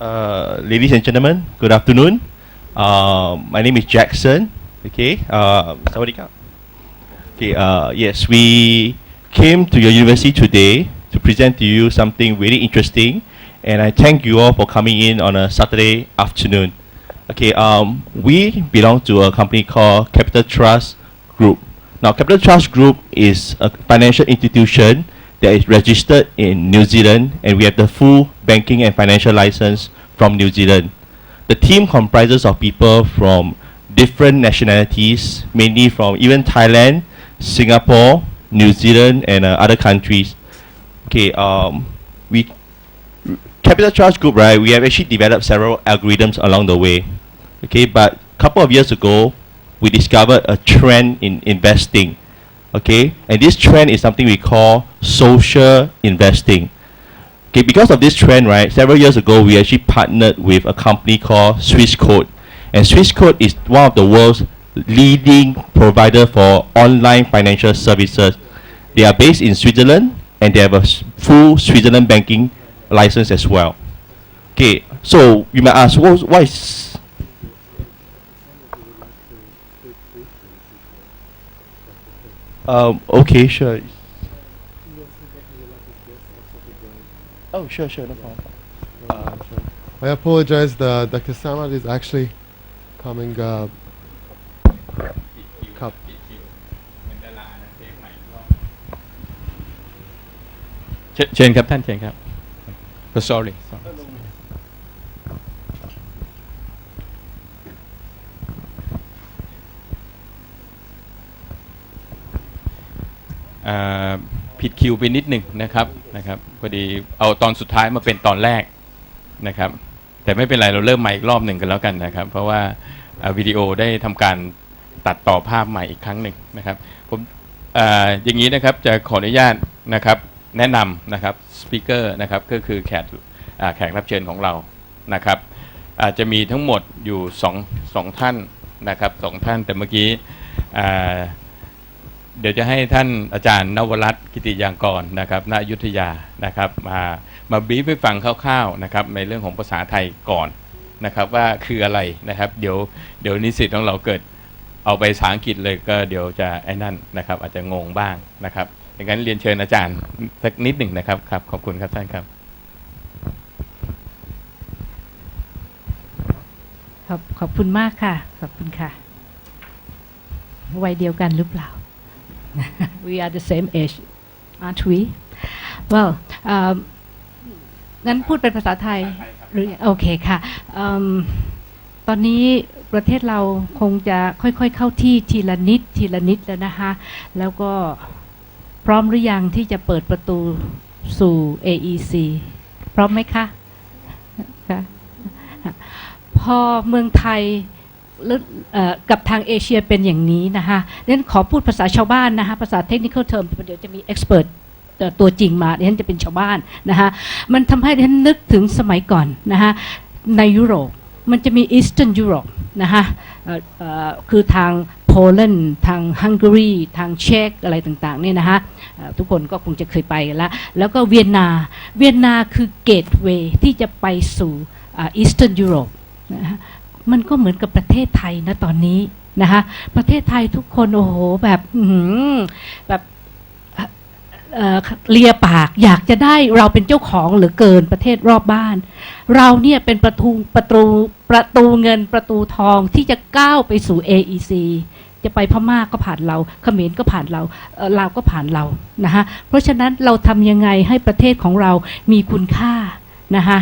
Ladies and gentlemen, good afternoon. My name is Jackson. Okay, Sawadika. Okay, yes, we came to your university today to present to you something really interesting, and I thank you all for coming in on a Saturday afternoon. Okay, we belong to a company called Capital Trust Group. Now, Capital Trust Group is a financial institution that is registered in New Zealand, and we have the full banking and financial license from New Zealand. The team comprises of people from different nationalities, mainly from even Thailand, Singapore, New Zealand, and other countries. Okay, Capital Trust Group, right? We have actually developed several algorithms along the way. Okay, but a couple of years ago, we discovered a trend in investing. Okay, and this trend is something we call social investing. Okay, because of this trend, right, several years ago, we actually partnered with a company called Swissquote. And Swissquote is one of the world's leading provider for online financial services. They are based in Switzerland, and they have a full Switzerland banking license as well. Okay, so you might ask, what is... okay, sure. Oh, sure, no problem. I apologize, Dr. Samad is actually coming up. เชิญครับท่านเชิญครับ sorry ผิดคิวไปนิดหนึ่งนะครับพอดีเอาตอนสุดท้ายมาเป็นตอนแรกนะครับแต่ไม่เป็นไรเราเริ่มใหม่อีกรอบหนึ่งกันแล้วกันนะครับเพราะว่าวิดีโอได้ทำการตัดต่อภาพใหม่อีกครั้งหนึ่งนะครับผมอย่างนี้นะครับจะขออนุญาตนะครับแนะนำนะครับสปีกเกอร์นะครับก็คือแขกรับเชิญของเรานะครับจะมีทั้งหมดอยู่สองท่านนะครับ2ท่านแต่เมื่อกี้เดี๋ยวจะให้ท่านอาจารย์นวรัตน์กิติยางกรนะครับณอยุธยานะครับมาบรีฟให้ฟังคร่าวๆนะครับในเรื่องของภาษาไทยก่อนนะครับว่าคืออะไรนะครับเดี๋ยวนิสิตของเราเกิดเอาไปภาษาอังกฤษเลยก็เดี๋ยวจะไอ้นั่นนะครับอาจจะงงบ้างนะครับดังนั้นเรียนเชิญอาจารย์สักนิดหนึ่งนะครับครับขอบคุณครับท่านครับขอบคุณมากค่ะขอบคุณค่ะวัยเดียวกันหรือเปล่าWe are the same age aren't we well งั้นพูดเป็นภาษาไทยหรือโอเคค่ะตอนนี้ประเทศเราคงจะค่อยๆเข้าที่ทีละนิดแล้วนะคะแล้วก็พร้อมหรือยังที่จะเปิดประตูสู่ AEC พร้อมไหมคะพอเมืองไทยกับทางเอเชียเป็นอย่างนี้นะคะดังนั้นขอพูดภาษาชาวบ้านนะคะภาษาเทคนิคอลเทอมเดี๋ยวจะมีเอ็กซ์เพรสตัวจริงมาดังนั้นจะเป็นชาวบ้านนะคะมันทำให้ฉันนึกถึงสมัยก่อนนะคะในยุโรปมันจะมี Eastern Europe นะคะคือทางโปแลนด์ทางฮังการีทางเช็กอะไรต่างๆเนี่ยนะคะทุกคนก็คงจะเคยไปแล้วก็เวียนนาคือเกตเวย์ที่จะไปสู่ Eastern Europe นะคะมันก็เหมือนกับประเทศไทยนะตอนนี้นะคะประเทศไทยทุกคนโอ้โหแบบเลียปากอยากจะได้เราเป็นเจ้าของเหลือเกินประเทศรอบบ้านเราเนี่ยเป็นประตูเงินประตูทองที่จะก้าวไปสู่ AEC จะไปพม่าก็ผ่านเราเขมรก็ผ่านเราลาวก็ผ่านเรานะคะเพราะฉะนั้นเราทำยังไงให้ประเทศของเรามีคุณค่านะคะ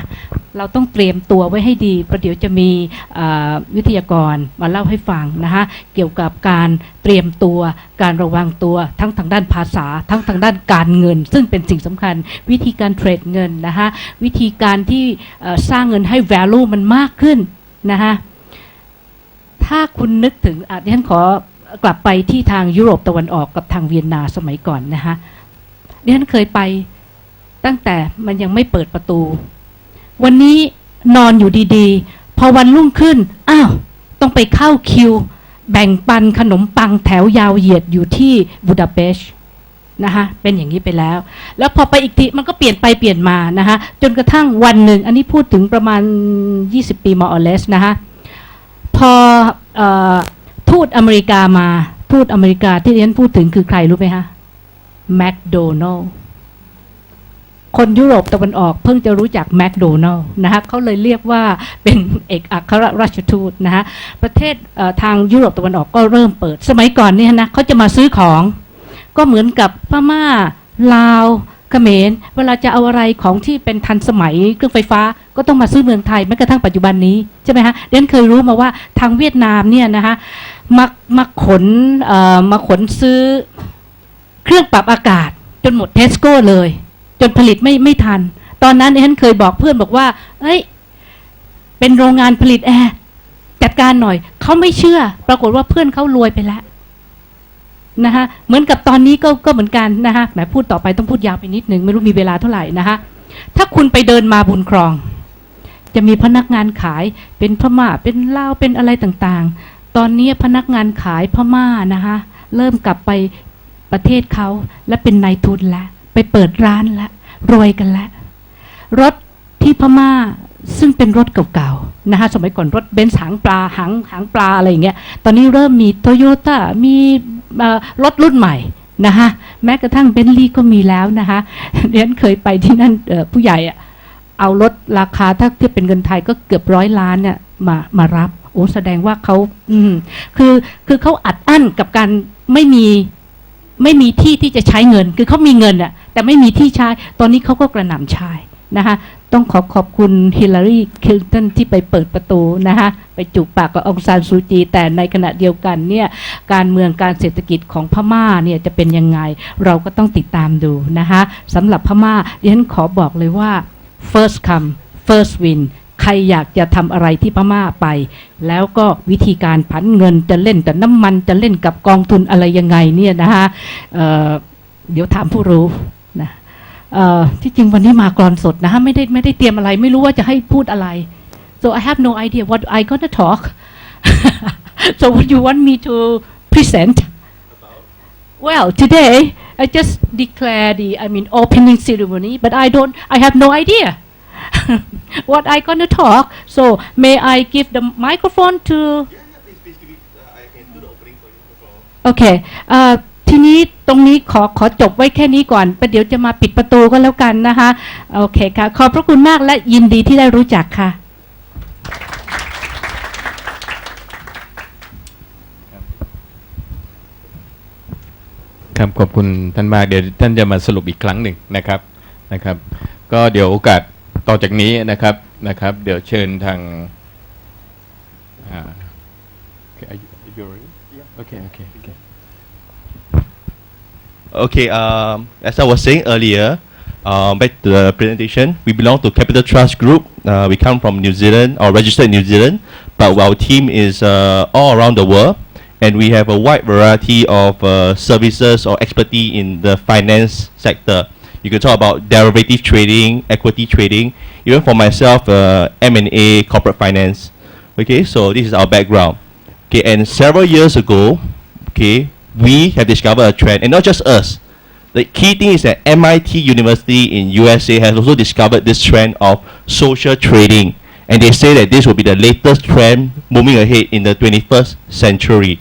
เราต้องเตรียมตัวไว้ให้ดีประเดี๋ยวจะมีวิทยากรมาเล่าให้ฟังนะคะเกี่ยวกับการเตรียมตัวการระวังตัวทั้งทางด้านภาษาทั้งทางด้านการเงินซึ่งเป็นสิ่งสำคัญวิธีการเทรดเงินนะคะวิธีการที่สร้างเงินให้ value มันมากขึ้นนะคะถ้าคุณนึกถึงดิฉันขอกลับไปที่ทางยุโรปตะวันออกกับทางเวียนนาสมัยก่อนนะคะดิฉันเคยไปตั้งแต่มันยังไม่เปิดประตูวันนี้นอนอยู่ดีๆพอวันรุ่งขึ้นอ้าวต้องไปเข้าคิวแบ่งปันขนมปังแถวยาวเหยียดอยู่ที่บูดาเปสต์ นะคะเป็นอย่างนี้ไปแล้วแล้วพอไปอีกทีมันก็เปลี่ยนไปเปลี่ยนมานะคะจนกระทั่งวันหนึ่งอันนี้พูดถึงประมาณ20 ปี more or less นะคะพอทูตอเมริกามาทูตอเมริกาที่เรียนพูดถึงคือใครรู้ไหมคะแมคโดนัลล์คนยุโรปตะวันออกเพิ่งจะรู้จักแมคโดนัลล์นะคะเขาเลยเรียกว่าเป็นเอกอัครราชทูตนะคะประเทศทางยุโรปตะวันออกก็เริ่มเปิดสมัยก่อนเนี่ยนะเขาจะมาซื้อของก็เหมือนกับพม่าลาวเขมรเวลาจะเอาอะไรของที่เป็นทันสมัยเครื่องไฟฟ้าก็ต้องมาซื้อเมืองไทยแม้กระทั่งปัจจุบันนี้ใช่ไหมฮะเดนเคยรู้มาว่าทางเวียดนามเนี่ยนะคะมาขนซื้อเครื่องปรับอากาศจนหมดเทสโก้เลยจนผลิตไม่ทันตอนนั้นเดนเคยบอกเพื่อนบอกว่าเอ้ยเป็นโรงงานผลิตแอร์จัดการหน่อยเขาไม่เชื่อปรากฏว่าเพื่อนเขารวยไปแล้วนะคะเหมือนกับตอนนี้ก็เหมือนกันนะคะแหมพูดต่อไปต้องพูดยาวไปนิดนึงไม่รู้มีเวลาเท่าไหร่นะคะถ้าคุณไปเดินมาบุญครองจะมีพนักงานขายเป็นพม่าเป็นลาวเป็นอะไรต่างๆตอนนี้พนักงานขายพม่านะคะเริ่มกลับไปประเทศเขาและเป็นนายทุนแล้วไปเปิดร้านแล้วรวยกันแล้วรถที่พม่าซึ่งเป็นรถเก่าๆนะคะสมัยก่อนรถเบนซ์หางปลาหางปลาอะไรอย่างเงี้ยตอนนี้เริ่มมีโตโยต้ามีรถรุ่นใหม่นะคะแม้กระทั่งเบนซ์ลีก็มีแล้วนะคะเรียนเคยไปที่นั่นผู้ใหญ่เอารถราคาถ้าเทียบเป็นเงินไทยก็เกือบ100 ล้านเนี่ยมารับโอ้แสดงว่าเขาคือเขาอัดอั้นกับการไม่มีที่จะใช้เงินคือเขามีเงินอะแต่ไม่มีที่ใช้ตอนนี้เขาก็กระหน่ำใช้นะคะต้องขอบคุณฮิลลารีคลินตันที่ไปเปิดประตูนะคะไปจูบปากกับองซานซูจีแต่ในขณะเดียวกันเนี่ยการเมืองการเศรษฐกิจของพม่าเนี่ยจะเป็นยังไงเราก็ต้องติดตามดูนะคะสำหรับพม่าดิฉันขอบอกเลยว่า first come first win ใครอยากจะทำอะไรที่พม่าไปแล้วก็วิธีการผันเงินจะเล่นกับน้ำมันจะเล่นกับกองทุนอะไรยังไงเนี่ยนะคะเดี๋ยวถามผู้รู้นะที่จริงวันนี้มากรอนสดนะฮะไม่ได้เตรียมอะไรไม่รู้ว่าจะให้พูดอะไร so I have no idea what I gonna talk so what you want me to present well today I just declare the opening ceremony but I have no idea what I gonna talk so may I give the microphone to please give it. I can do the opening for you. okay ทีนี้ตรงนี้ขอจบไว้แค่นี้ก่อนประเดี๋ยวจะมาปิดประตูก็แล้วกันนะคะโอเคค่ะขอบพระคุณมากและยินดีที่ได้รู้จักค่ะครับขอบคุณท่านมากเดี๋ยวท่านจะมาสรุปอีกครั้งหนึ่งนะครับก็เดี๋ยวโอกาสต่อจากนี้นะครับเดี๋ยวเชิญทางOkay, as I was saying earlier, back to the presentation, we belong to Capital Trust Group. We come from New Zealand, or registered in New Zealand, but our team is all around the world, and we have a wide variety of services or expertise in the finance sector. You can talk about derivative trading, equity trading, even for myself, M&A, corporate finance. Okay, so this is our background. Okay, and several years ago, okay, we have discovered a trend, and not just us. The key thing is that MIT University in USA has also discovered this trend of social trading, and they say that this will be the latest trend moving ahead in the 21st century.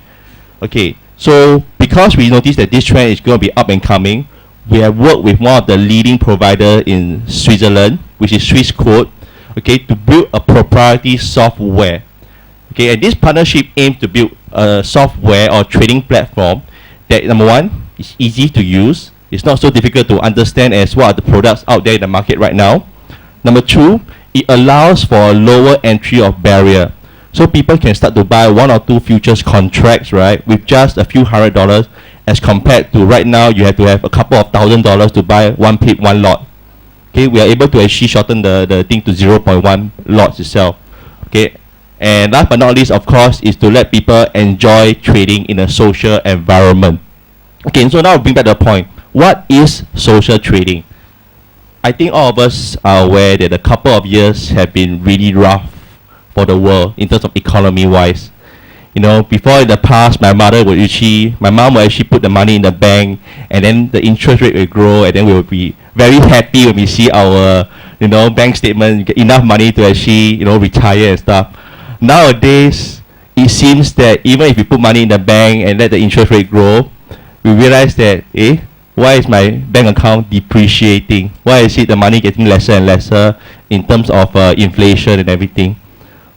Okay, so because we noticed that this trend is going to be up and coming, we have worked with one of the leading providers in Switzerland, which is Swiss Code, okay, to build a proprietary software. Okay, and this partnership aims to build a software or trading platform that, number one, is easy to use. It's not so difficult to understand as what are the products out there in the market right now. Number two, it allows for a lower entry of barrier. So people can start to buy 1 or 2 futures contracts, right, with just a few $100 as compared to right now you have to have a couple of $1,000 to buy one pip, one lot. Okay, we are able to actually shorten the thing to 0.1 lots itself. Okay, and last but not least, of course, is to let people enjoy trading in a social environment. Okay, so now I'll bring back the point. What is social trading? I think all of us are aware that a couple of years have been really rough for the world in terms of economy-wise. You know, before in the past, my mom would actually put the money in the bank, and then the interest rate will grow, and then we will be very happy when we see our, you know, bank statement, get enough money to actually, you know, retire and stuff. Nowadays, it seems that even if you put money in the bank and let the interest rate grow, we realize that, why is my bank account depreciating? Why is it the money getting lesser and lesser in terms of inflation and everything?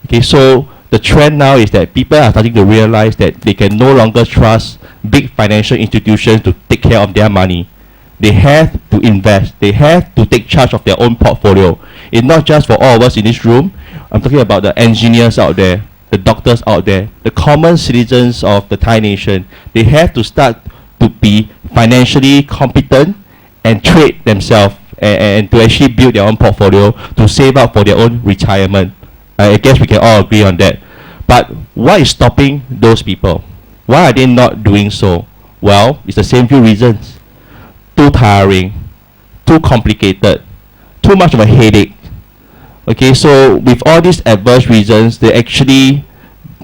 Okay, so the trend now is that people are starting to realize that they can no longer trust big financial institutions to take care of their money. They have to invest. They have to take charge of their own portfolio. It's not just for all of us in this room. I'm talking about the engineers out there, the doctors out there, the common citizens of the Thai nation. They have to start to be financially competent and trade themselves and to actually build their own portfolio to save up for their own retirement. I guess we can all agree on that. But what is stopping those people? Why are they not doing so? Well, it's the same few reasons. Too tiring, too complicated, too much of a headache. Okay, so with all these adverse reasons, they actually,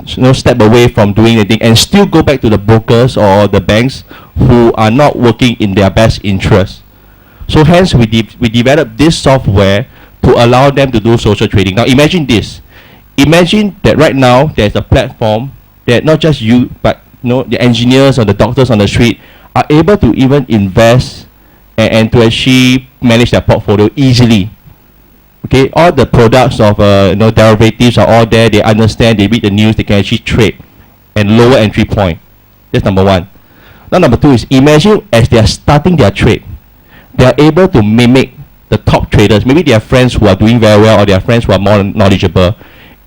you know, step away from doing anything and still go back to the brokers or the banks who are not working in their best interest. So hence we developed this software to allow them to do social trading. Now imagine this. Imagine that right now there's a platform that not just you, but you know, the engineers or the doctors on the street are able to even invest and to actually manage their portfolio easily. Okay, all the products of you know, derivatives are all there. They understand, they read the news, they can actually trade and lower entry point. That's number one. Now number two is, imagine as they are starting their trade, they are able to mimic the top traders. Maybe they are friends who are doing very well or they are friends who are more knowledgeable,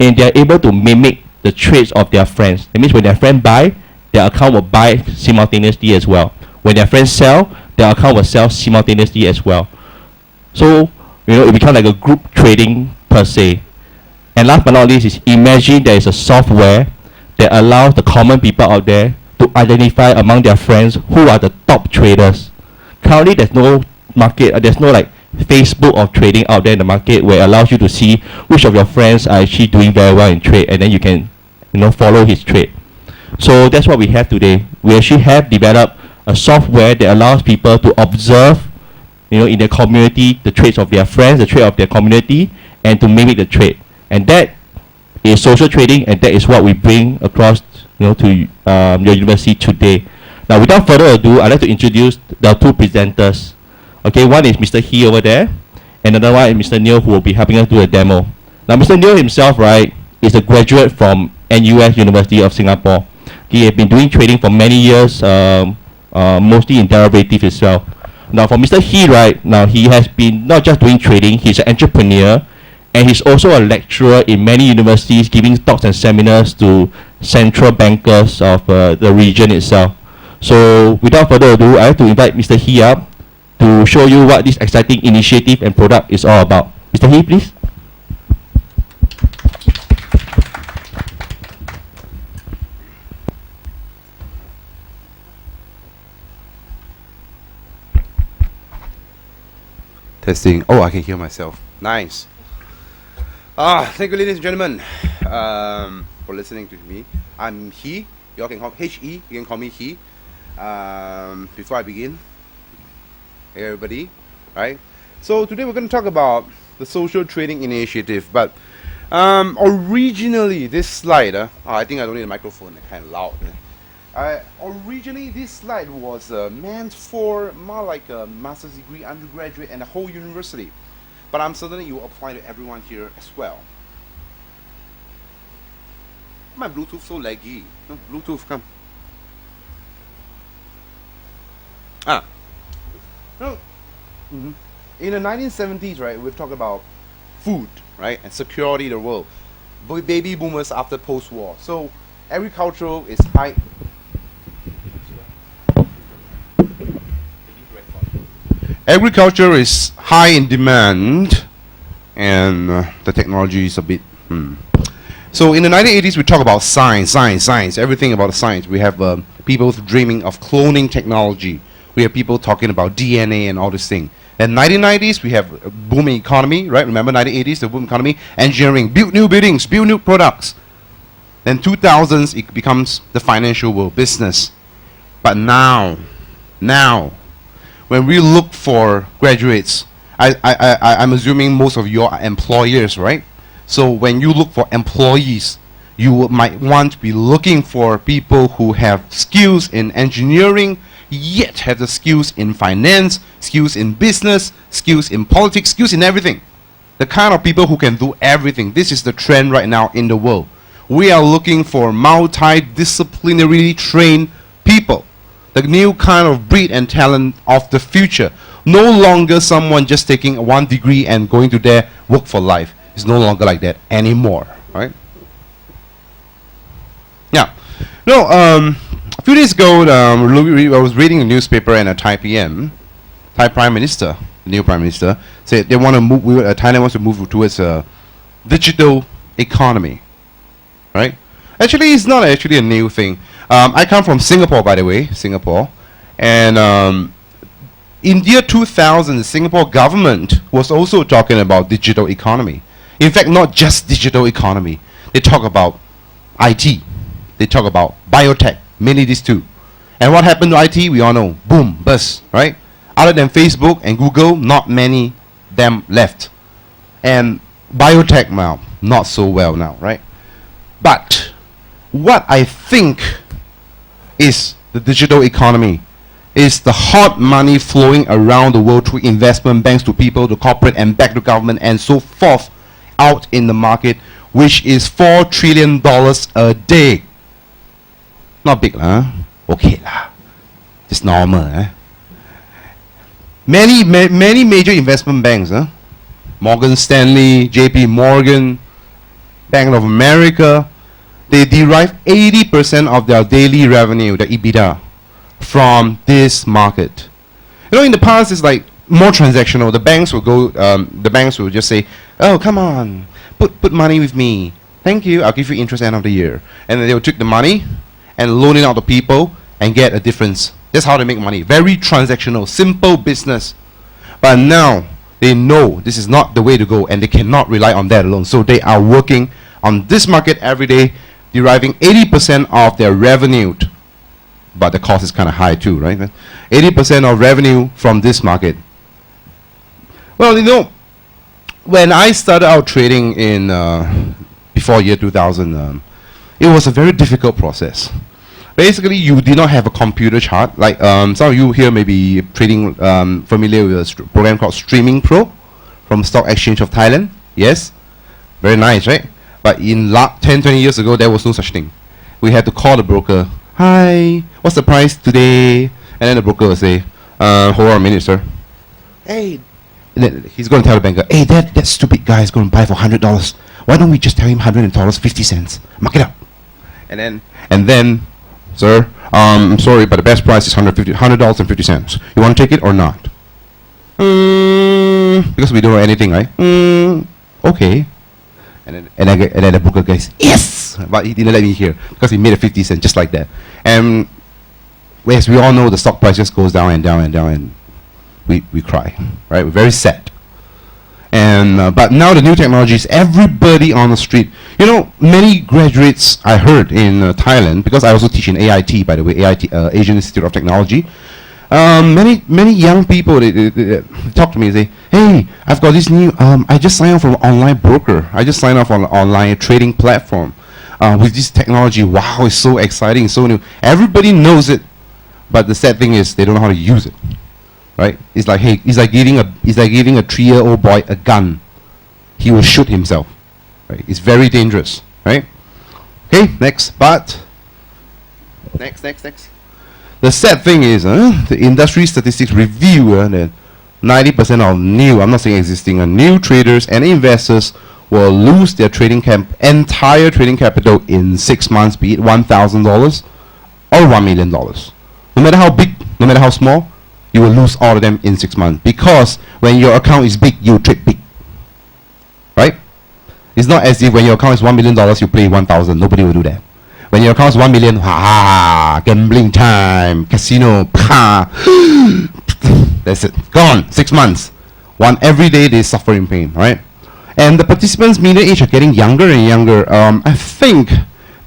and they are able to mimic the trades of their friends. That means when their friend buy, their account will buy simultaneously as well. When their friends sell, their account will sell simultaneously as well. So, you know, it becomes like a group trading per se. And last but not least is, imagine there is a software that allows the common people out there to identify among their friends who are the top traders. Currently, there's no market, there's no like Facebook of trading out there in the market where it allows you to see which of your friends are actually doing very well in trade, and then you can, you know, follow his trade. So that's what we have today. We actually have developed a software that allows people to observe, you know, in their community, the trades of their friends, the trade of their community, and to mimic the trade. And that is social trading, and that is what we bring across, you know, to your university today. Now, without further ado, I'd like to introduce the two presenters. Okay, one is Mr. He over there, and another one is Mr. Neil, who will be helping us do a demo. Now, Mr. Neil himself, right, is a graduate from NUS University of Singapore. He has been doing trading for many years, mostly in derivatives itself. Now, for Mr. He, right, now he has been not just doing trading, he's an entrepreneur, and he's also a lecturer in many universities, giving talks and seminars to central bankers of the region itself. So, without further ado, I have to invite Mr. He up to show you what this exciting initiative and product is all about. Mr. He, please. Testing. Oh, I can hear myself. Nice. Thank you, ladies and gentlemen, for listening to me. I'm He. You all can call He. You can call me He. Before I begin, hey everybody, right? So today we're going to talk about the social trading initiative. But originally, this slide, I think I don't need a microphone. It's kind of loud. Originally, this slide was meant for more like a master's degree, undergraduate, and a whole university. But I'm certain it will apply to everyone here as well. My Bluetooth so laggy. No, Bluetooth, come. No. In the 1970s, right, we've talked about food, right, and security in the world. Baby boomers after post-war. So agricultural is high. Agriculture is high in demand, and the technology is a bit. So in the 1980s, we talk about science, everything about science. We have people dreaming of cloning technology. We have people talking about DNA and all this thing. In 1990s, we have a booming economy, right? Remember 1980s, the boom economy, engineering, build new buildings, build new products. Then 2000s, it becomes the financial world, business. But now, when we look for graduates, I'm assuming most of you are employers, right? So when you look for employees, you might want to be looking for people who have skills in engineering, yet have the skills in finance, skills in business, skills in politics, skills in everything. The kind of people who can do everything. This is the trend right now in the world. We are looking for multidisciplinarily trained people. The new kind of breed and talent of the future. No longer someone just taking one degree and going to there work for life. It's no longer like that anymore, right? Yeah. No, a few days ago, I was reading a newspaper, and a Thai PM, Thai Prime Minister, the new Prime Minister, said they want to move. Thailand wants to move towards a digital economy, right? Actually, it's not actually a new thing. I come from Singapore, by the way, Singapore, and in the year 2000, the Singapore government was also talking about digital economy. In fact, not just digital economy. They talk about IT. They talk about biotech, mainly these two. And what happened to IT? We all know. Boom, bust, right? Other than Facebook and Google, not many them left. And biotech now, not so well now, right? But what I think is the digital economy is the hot money flowing around the world through investment banks to people, to corporate, and back to government, and so forth out in the market, which is $4 trillion a day. Not big, huh? Okay lah. Just normal, eh? Many major investment banks, huh? Morgan Stanley, JP Morgan, Bank of America, they derive 80% of their daily revenue, the EBITDA, from this market. You know, in the past, it's like more transactional. The banks will go. The banks will just say, "Oh, come on, put money with me. Thank you. I'll give you interest end of the year." And then they will take the money and loan it out to people and get a difference. That's how they make money. Very transactional, simple business. But now they know this is not the way to go, and they cannot rely on that alone. So they are working on this market every day, deriving 80% of their revenue. But the cost is kind of high too, right? 80% of revenue from this market. Well, you know, when I started out trading in before year 2000, it was a very difficult process. Basically, you did not have a computer chart. Like some of you here may be trading familiar with a program called Streaming Pro from Stock Exchange of Thailand. Yes, very nice, right? But in 10, 20 years ago, there was no such thing. We had to call the broker. Hi, what's the price today? And then the broker will say, hold on a minute, sir. Hey, and then he's going to tell the banker, hey, that stupid guy is going to buy for $100. Why don't we just tell him $100, 50 cents? Mark it up. And then, sir, I'm sorry, but the best price is $100.50. You want to take it or not? Because we don't know anything, right? Okay. And then the broker goes, yes! But he didn't let me hear because he made a 50 cents just like that. And as we all know, the stock price just goes down and down and down, and we cry, right? We're very sad. And but now the new technologies, everybody on the street. You know, many graduates I heard in Thailand, because I also teach in AIT, by the way, AIT, Asian Institute of Technology. Many young people they talk to me and say, hey, I've got this new, I just signed up for an online broker. I just signed up for an online trading platform with this technology. Wow, it's so exciting, so new. Everybody knows it, but the sad thing is they don't know how to use it, right? It's like, hey, it's like giving a 3-year-old boy a gun. He will shoot himself, right? It's very dangerous, right? Okay, next, but next. The sad thing is, the industry statistics reveal that 90% of new, I'm not saying existing, new traders and investors will lose their entire trading capital in 6 months, be it $1,000 or $1 million. No matter how big, no matter how small, you will lose all of them in 6 months. Because when your account is big, you trade big. Right? It's not as if when your account is $1 million, you play 1,000. Nobody will do that. When your account is 1 million, gambling time, casino, that's it, gone, 6 months. Every day they suffer in pain, right? And the participants' median age are getting younger and younger. I think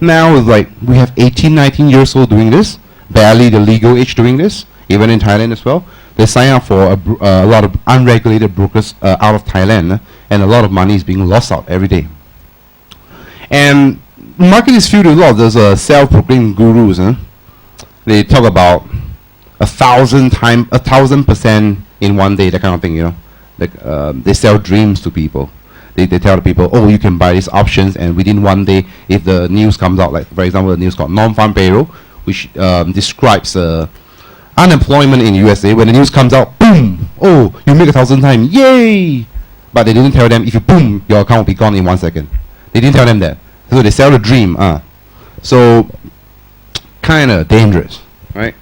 Now it's like we have 18, 19 years old doing this, barely the legal age doing this, even in Thailand as well. They sign up for a lot of unregulated brokers out of Thailand, and a lot of money is being lost out every day. And market is filled with a lot of those self-proclaimed gurus. They talk about 1,000% in one day, that kind of thing, you know. Like they sell dreams to people. They tell the people, oh, you can buy these options, and within one day, if the news comes out, like for example, the news called non-farm payroll, which describes unemployment in USA. When the news comes out, boom, oh, you make 1,000 times, yay! But they didn't tell them if you boom, your account will be gone in 1 second. They didn't tell them that. So they sell the dream. So kind of dangerous, right?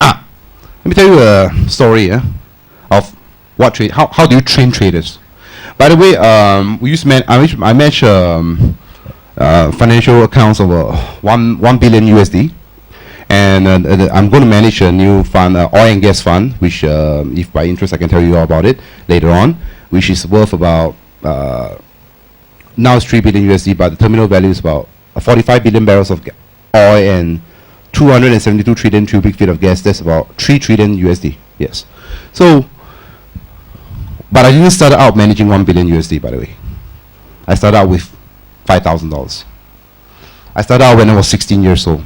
Let me tell you a story of what trade. How do you train traders? By the way, we used I manage financial accounts of 1 billion USD, and I'm going to manage a new fund, oil and gas fund, which if by interest I can tell you all about it later on, which is worth about now it's 3 billion USD, but the terminal value is about 45 billion barrels of oil and 272 trillion cubic feet of gas. That's about 3 trillion USD. Yes. So, but I didn't start out managing 1 billion USD, by the way. I started out with $5,000. I started out when I was 16 years old.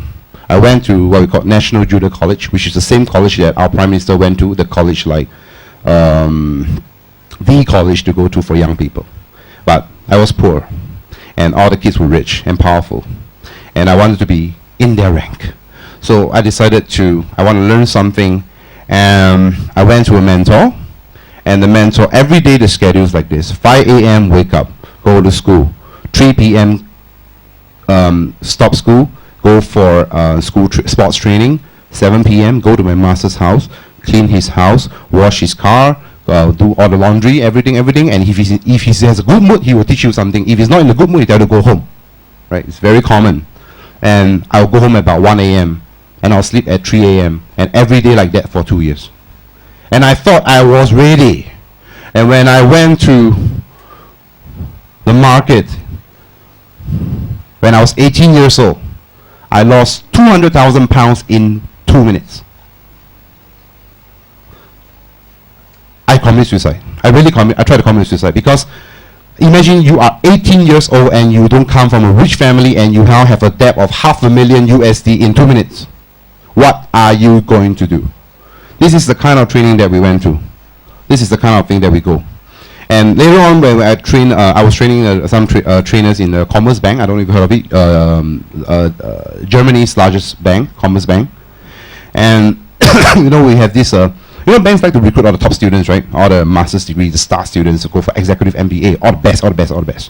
I went to what we call National Junior College, which is the same college that our Prime Minister went to, the college like the college to go to for young people. But I was poor, and all the kids were rich and powerful, and I wanted to be in their rank. So I decided I want to learn something, and I went to a mentor, and the mentor, every day the schedule is like this: 5 a.m. wake up, go to school, 3 p.m. Stop school, go for sports training, 7 p.m. go to my master's house, clean his house, wash his car, do all the laundry, everything, and if he has a good mood, he will teach you something. If he's not in a good mood, he tell you to go home, right? It's very common. And I'll go home about 1 a.m. and I'll sleep at 3 a.m. and every day like that for 2 years. And I thought I was ready. And when I went to the market, when I was 18 years old, I lost 200,000 pounds in 2 minutes. I committed suicide. I tried to commit suicide, because imagine you are 18 years old and you don't come from a rich family and you now have a debt of $500,000 USD in 2 minutes. What are you going to do? This is the kind of training that we went to. This is the kind of thing that we go. And later on, when I trained, I was training some trainers in the Commerce Bank. I don't know if you heard of it. Germany's largest bank, Commerce Bank. And you know, we have this. You know, banks like to recruit all the top students, right? All the master's degrees, the star students to go for executive MBA, all the best, all the best, all the best.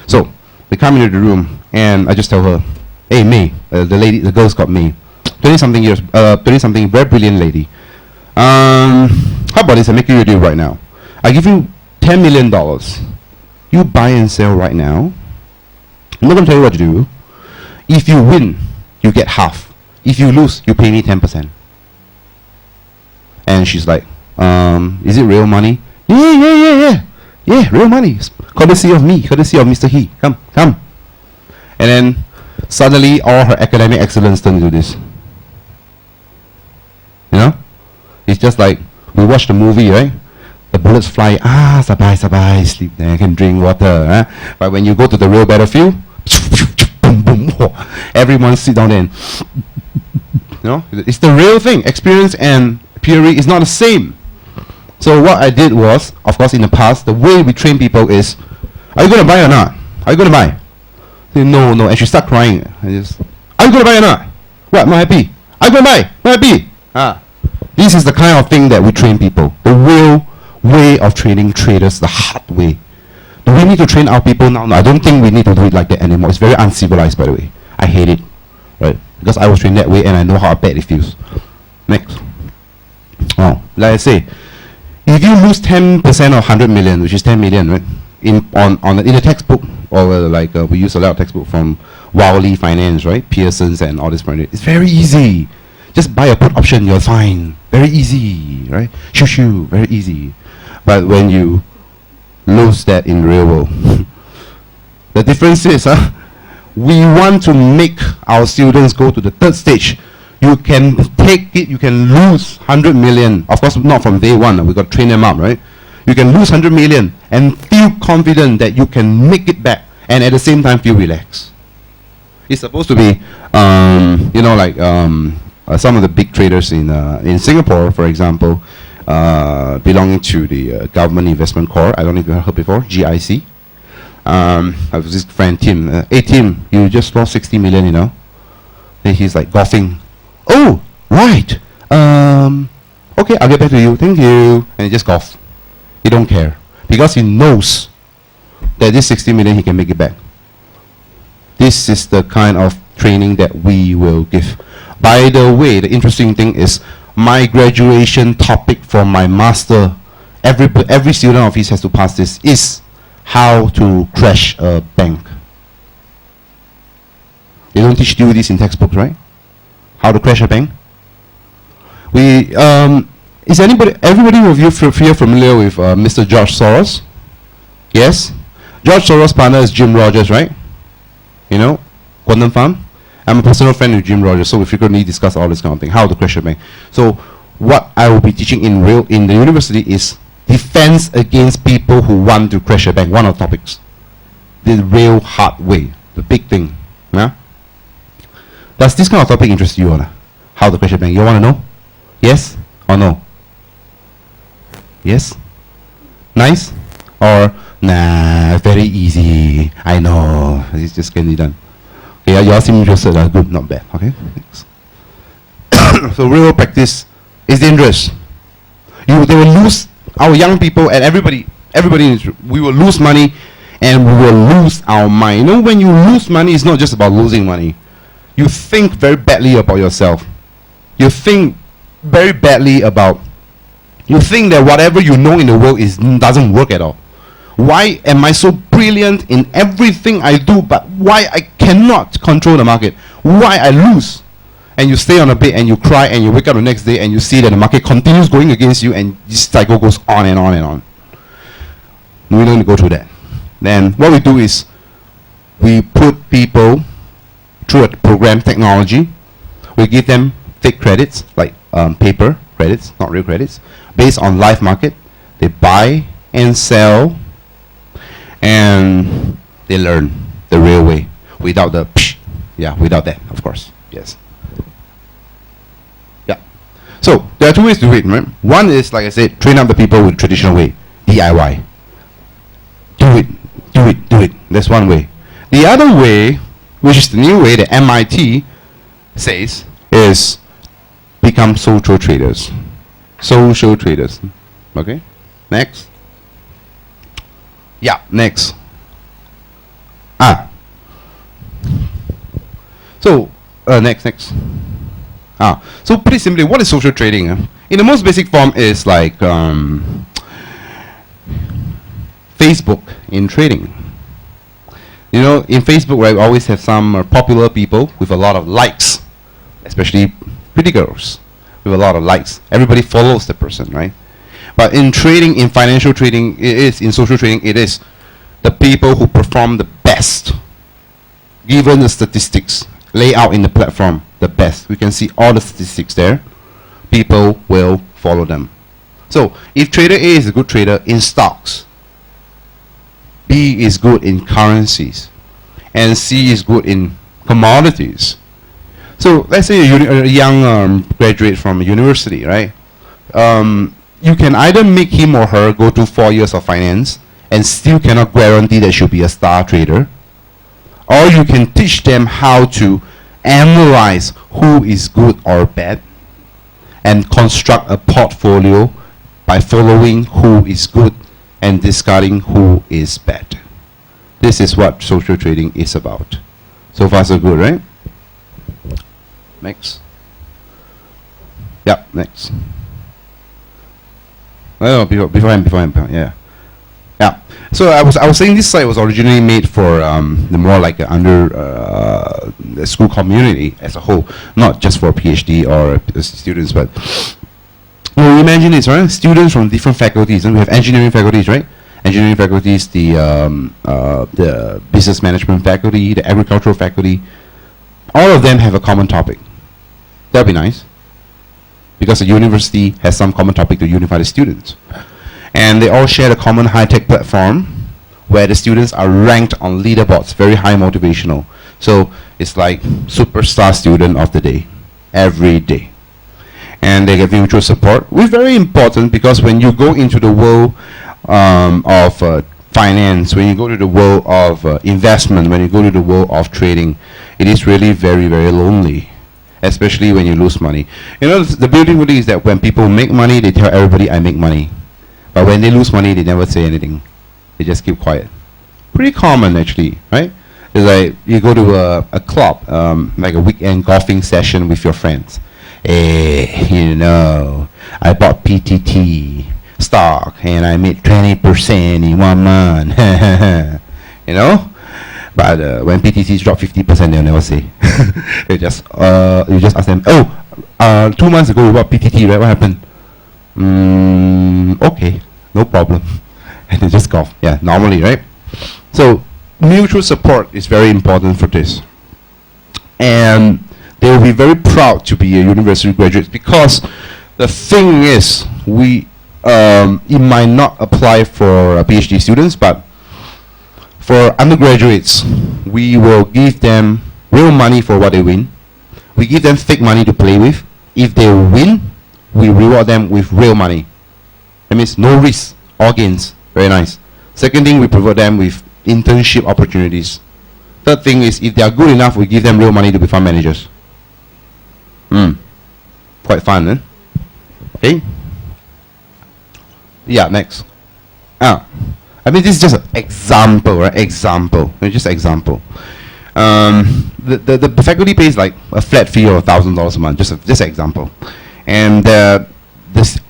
So they come into the room, and I just tell her, "Hey, May, the girl's got May, 20-something years, 20-something, very brilliant lady. How about this? I make you a deal right now. I give you $10 million. You buy and sell right now. I'm not gonna tell you what to do. If you win, you get half. If you lose, you pay me 10%. And she's like, is it real money? Yeah, real money. Courtesy of me, courtesy of Mr. He. Come. And then suddenly all her academic excellence turned into this. You know? It's just like, we watch the movie, right? The bullets fly, sabai, sleep there, can drink water. But when you go to the real battlefield, boom, boom, everyone sit down there and, you know? It's the real thing. Experience and theory is not the same. So what I did was, of course, in the past, the way we train people is, are you going to buy or not? Are you going to buy? Say, no. And she start crying. Are you going to buy or not? What? Not happy. Are you going to buy? Not happy. This is the kind of thing that we train people. The real way of training traders, the hard way. Do we need to train our people now? No, I don't think we need to do it like that anymore. It's very uncivilized, by the way. I hate it, right? Because I was trained that way and I know how bad it feels. Next. Like I say, if you lose 10% of 100 million, which is 10 million, right? In a textbook, or we use a lot of textbook from Wildly Finance, right? Pearson's and all this. It's very easy. Just buy a put option, you're fine. Very easy, right? Shoo, very easy. But when you lose that in real world, the difference is, we want to make our students go to the third stage. You can take it, you can lose 100 million. Of course, not from day one. We've got to train them up, right? You can lose 100 million and feel confident that you can make it back, and at the same time feel relaxed. It's supposed to be, you know, like some of the big traders in Singapore, for example, belonging to the Government Investment Corps. I don't know if you've heard before, GIC. I was this friend Tim. Hey Tim, you just lost 60 million, you know. Then he's like golfing. Oh, right. Okay, I'll get back to you. Thank you. And he just golf. He don't care because he knows that this 60 million he can make it back. This is the kind of training that we will give. By the way, the interesting thing is my graduation topic for my master, every student of his has to pass this, is how to crash a bank. They don't teach you this in textbooks, right? How to crash a bank. Is everybody of you here familiar with Mr. George Soros? Yes? George Soros' partner is Jim Rogers, right? You know, Quantum Farm. I'm a personal friend with Jim Rogers, so we frequently discuss all this kind of thing, how to crash a bank. So what I will be teaching in the university is defense against people who want to crash a bank. One of the topics. The real hard way, the big thing. Yeah? Does this kind of topic interest you or not? How to crash a bank? You want to know? Yes or no? Yes? Nice? Or nah, very easy. I know. It's just can be done. Okay, you all seem interested. Good, not bad. Okay, thanks. So real practice is dangerous. They will lose our young people and everybody. We will lose money, and we will lose our mind. You know, when you lose money, it's not just about losing money. You think very badly about yourself. You think very badly about. You think that whatever you know in the world doesn't work at all. Why am I so brilliant in everything I do, but why I cannot control the market? Why I lose? And you stay on the bed and you cry and you wake up the next day and you see that the market continues going against you and this cycle goes on and on and on. We don't go through that. Then what we do is we put people through a program technology. We give them fake credits, like paper credits, not real credits, based on live market. They buy and sell, and they learn the real way without the without that, of course. Yes. Yeah. So there are two ways to do it, right? One is, like I said, train up the people with traditional way, DIY. Do it. That's one way. The other way, which is the new way that MIT says, is become social traders. Social traders. Okay? Next. Yeah, next. So, next. So pretty simply, what is social trading? In the most basic form is like Facebook in trading. You know, in Facebook, right, we always have some popular people with a lot of likes, especially pretty girls with a lot of likes. Everybody follows the person, right? But in trading, in financial trading, in social trading, it is the people who perform the best, given the statistics, lay out in the platform, the best. We can see all the statistics there. People will follow them. So, if trader A is a good trader in stocks, B is good in currencies, and C is good in commodities. So, let's say a young graduate from a university, right? You can either make him or her go to 4 years of finance and still cannot guarantee that she'll be a star trader, or you can teach them how to analyze who is good or bad and construct a portfolio by following who is good and discarding who is bad. This is what social trading is about. So far so good, right? Next. Yeah, next. Oh, before him, yeah. Yeah. So I was saying this site was originally made for the more like the school community as a whole, not just for PhD or students, but imagine this, right? Students from different faculties, and we have engineering faculties, right? engineering faculties, the business management faculty, the agricultural faculty, all of them have a common topic. That'd be nice, because the university has some common topic to unify the students. And they all share a common high-tech platform where the students are ranked on leaderboards, very high motivational. So it's like superstar student of the day, every day. And they get mutual support, which is very important, because when you go into the world of finance, when you go to the world of investment, when you go to the world of trading, it is really very, very lonely, especially when you lose money. You know, the beautiful thing is that when people make money, they tell everybody, I make money. But when they lose money, they never say anything. They just keep quiet. Pretty common, actually, right? It's like you go to a club, like a weekend golfing session with your friends. Hey, you know, I bought PTT stock and I made 20% in 1 month. You know? But when PTTs drop 50%, they'll never say. you just ask them, 2 months ago we bought PTT, right? What happened? Okay, no problem. And they just golf. Yeah, normally, right? So mutual support is very important for this. And they will be very proud to be a university graduate, because the thing is, it might not apply for PhD students, but for undergraduates, we will give them real money for what they win. We give them fake money to play with. If they win, we reward them with real money. That means no risk, all gains. Very nice. Second thing, we provide them with internship opportunities. Third thing is, if they are good enough, we give them real money to become managers. Quite fun, eh? Okay. Yeah, next. I mean, this is just an example, right? Example. Just example. The faculty pays like a flat fee of $1,000 a month. Just an example. And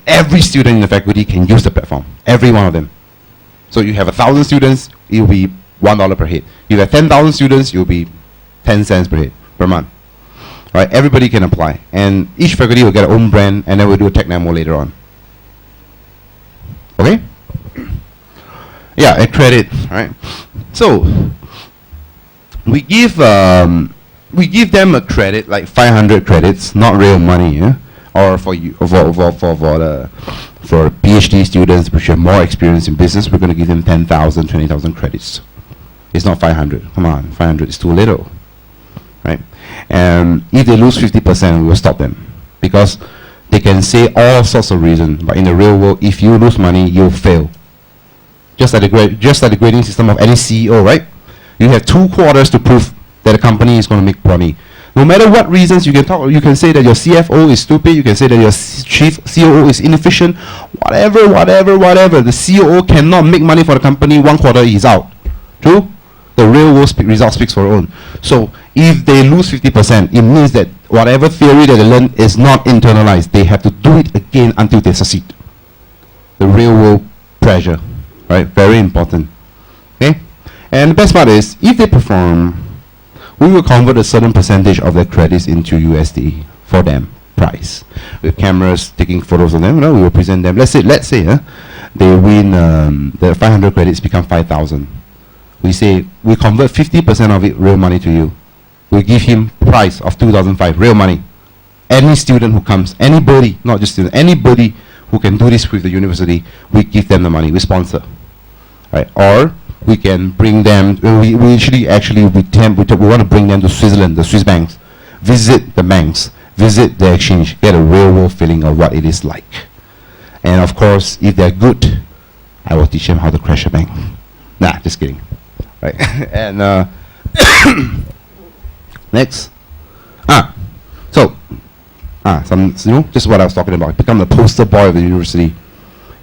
every student in the faculty can use the platform. Every one of them. So you have 1,000 students, it will be $1 per head. You have 10,000 students, it will be 10 cents per head per month. Right? Everybody can apply, and each faculty will get their own brand, and then we'll do a tech demo later on. Okay? Yeah, a credit. Right? So we give them a credit, like 500 credits, not real money, yeah? Or for PhD students which have more experience in business, we're going to give them 10,000, 20,000 credits. It's not 500. Come on, 500 is too little, right? And if they lose 50%, we will stop them, because they can say all sorts of reasons. But in the real world, if you lose money, you'll fail. Just like the grading system of any CEO, right? You have 2 quarters to prove that the company is going to make money. No matter what reasons, you can say that your CFO is stupid, you can say that your chief COO is inefficient, whatever. The COO cannot make money for the company, 1 quarter he's out. True? The real world result speaks for own. So if they lose 50%, it means that whatever theory that they learn is not internalized. They have to do it again until they succeed. The real world pressure, right? Very important. Okay? And the best part is, if they perform, we will convert a certain percentage of their credits into USD for them, price. With cameras taking photos of them, we will present them. Let's say they win, the 500 credits become 5,000. We say, we convert 50% of it real money to you. We give him price of 2,005, real money. Any student who comes, anybody, not just student, anybody who can do this with the university, we give them the money, we sponsor. Right? Or we can bring them, we want to bring them to Switzerland, the Swiss banks, visit the banks, visit the exchange, get a real world feeling of what it is like. And of course, if they're good, I will teach them how to crash a bank. Nah, just kidding. Right? And next. Just what I was talking about. Become the poster boy of the university,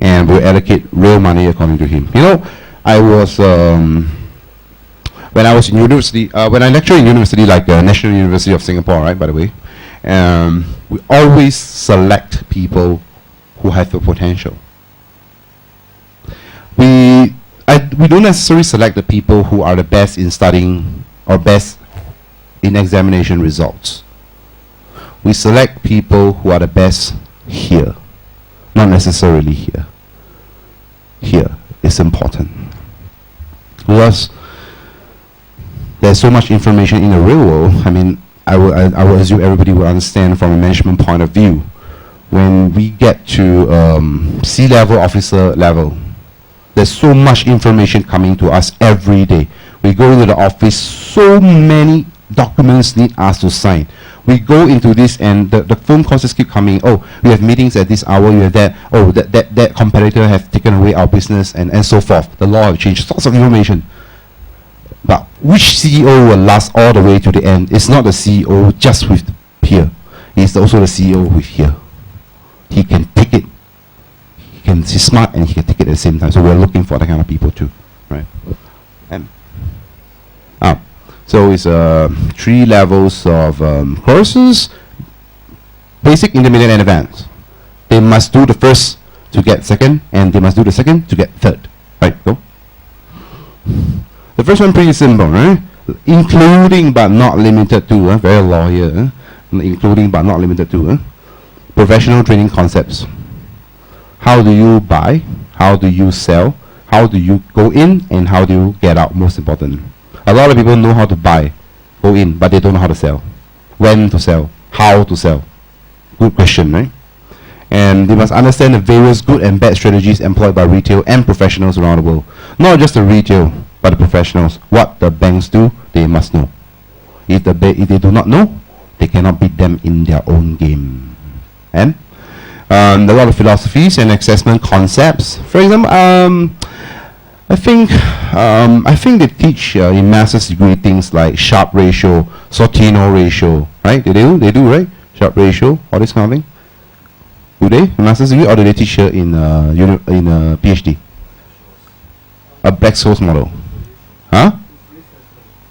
and we'll allocate real money according to him. You know, I was when I was in university, when I lecture in university, like National University of Singapore, right? By the way, we always select people who have the potential. We don't necessarily select the people who are the best in studying or best in examination results. We select people who are the best here, not necessarily here. Here. is important. Because there's so much information in the real world. I mean, I will assume everybody will understand from a management point of view. When we get to C-level officer level, there's so much information coming to us every day. We go into the office, so many documents need us to sign. We go into this and the phone calls just keep coming. Oh, we have meetings at this hour, we have that. Oh, that competitor have taken away our business and so forth. The law have changed, lots of information. But which CEO will last all the way to the end? It's not the CEO just with here. It's also the CEO with here. He can take it. He's smart and he can take it at the same time. So we're looking for that kind of people too, right? So it's 3 levels of courses: basic, intermediate, and advanced. They must do the first to get second, and they must do the second to get third. Right? Go. The first one pretty simple, right? Including but not limited to, very lawyer, including but not limited to, professional training concepts. How do you buy? How do you sell? How do you go in? And how do you get out? Most important. A lot of people know how to buy, go in, but they don't know how to sell. When to sell? How to sell? Good question, right? And they must understand the various good and bad strategies employed by retail and professionals around the world. Not just the retail, but the professionals. What the banks do, they must know. If they do not know, they cannot beat them in their own game. And a lot of philosophies and assessment concepts. For example, I think they teach in master's degree things like Sharpe ratio, Sortino ratio, right? They do, right? Sharpe ratio, all this kind of thing. Do they in master's degree, or do they teach here in PhD? A Black-Scholes model, huh?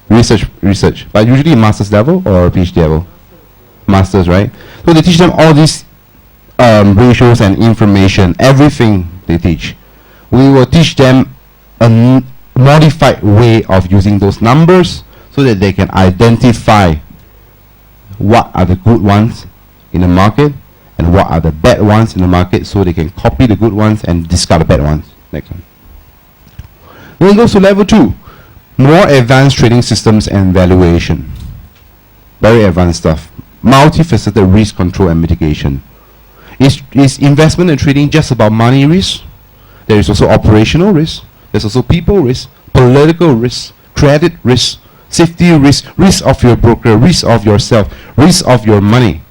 Research, but usually master's level or PhD level. Masters, right? So they teach them all these ratios and information, everything they teach. We will teach them a modified way of using those numbers so that they can identify what are the good ones in the market and what are the bad ones in the market, so they can copy the good ones and discard the bad ones. Next one. Then it goes to level 2, more advanced trading systems and valuation. Very advanced stuff. Multifaceted risk control and mitigation. Is investment and trading just about money risk? There is also operational risk. There's also people risk, political risk, credit risk, safety risk, risk of your broker, risk of yourself, risk of your money,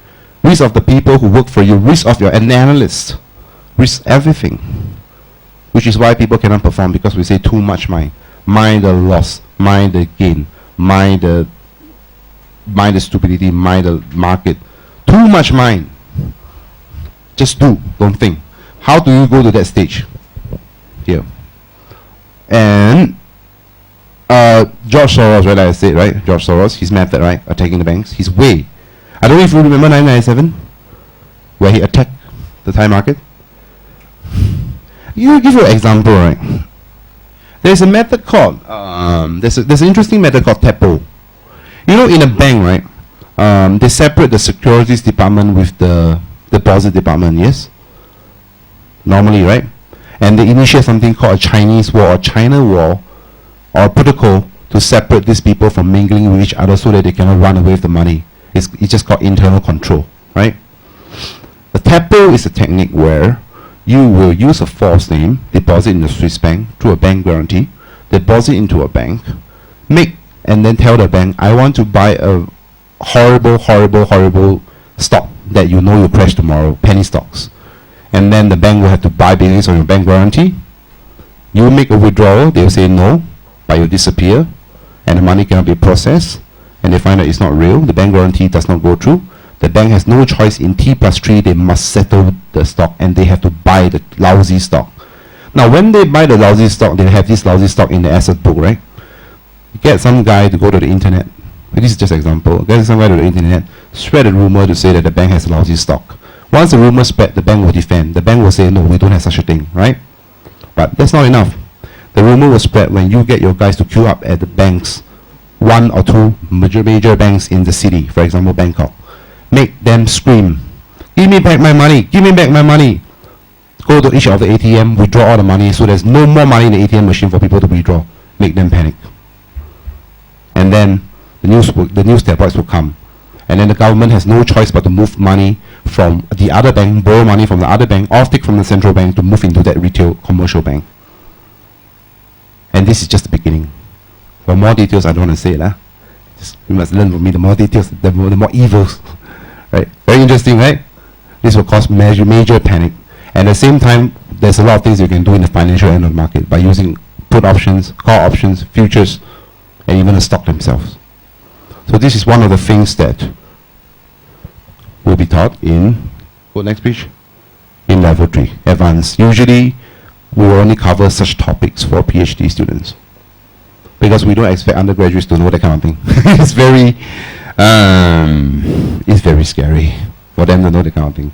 risk of the people who work for you, risk of your analyst, risk everything. Which is why people cannot perform, because we say too much mind. Mind the loss, mind the gain, mind the stupidity, mind the market. Too much mind. Just do, don't think. How do you go to that stage? Here. And George Soros, right, like I said, right? George Soros, his method, right? Attacking the banks, his way. I don't know if you remember 1997, where he attacked the Thai market. You give you an example, right? There's a method called, there's an interesting method called TEPO. You know, in a bank, right, they separate the securities department with the deposit department, yes? Normally, right? And they initiate something called a Chinese wall or China wall or protocol to separate these people from mingling with each other so that they cannot run away with the money. It's just called internal control, right? The TEPO is a technique where you will use a false name, deposit in the Swiss bank through a bank guarantee, deposit into a bank, and then tell the bank, I want to buy a horrible stock that you know will crash tomorrow, penny stocks. And then the bank will have to buy based on your bank guarantee. You make a withdrawal, they will say no, but you disappear, and the money cannot be processed, and they find that it's not real, the bank guarantee does not go through. The bank has no choice. In T+3, they must settle the stock, and they have to buy the lousy stock. Now, when they buy the lousy stock, they have this lousy stock in the asset book, right? You get some guy to go to the internet. This is just an example. Get some guy to the internet, spread a rumor to say that the bank has lousy stock. Once the rumor spread, the bank will defend. The bank will say, no, we don't have such a thing, right? But that's not enough. The rumor will spread when you get your guys to queue up at the banks, 1 or 2 major banks in the city, for example, Bangkok. Make them scream, give me back my money, give me back my money. go to each of the ATM, withdraw all the money, so there's no more money in the ATM machine for people to withdraw, make them panic. And then the news tabloids will come. And then the government has no choice but to move money from the other bank, borrow money from the other bank, or take from the central bank to move into that retail commercial bank. And this is just the beginning. For more details, I don't want to say it. You must learn from me. The more details, the more evils. Right? Very interesting, right? This will cause major panic. And at the same time, there's a lot of things you can do in the financial end of the market by using put options, call options, futures, and even the stock themselves. So this is one of the things that will be taught in, go next page, in level 3, advanced. Usually, we will only cover such topics for PhD students, because we don't expect undergraduates to know that kind of thing. It's very scary for them to know that kind of thing.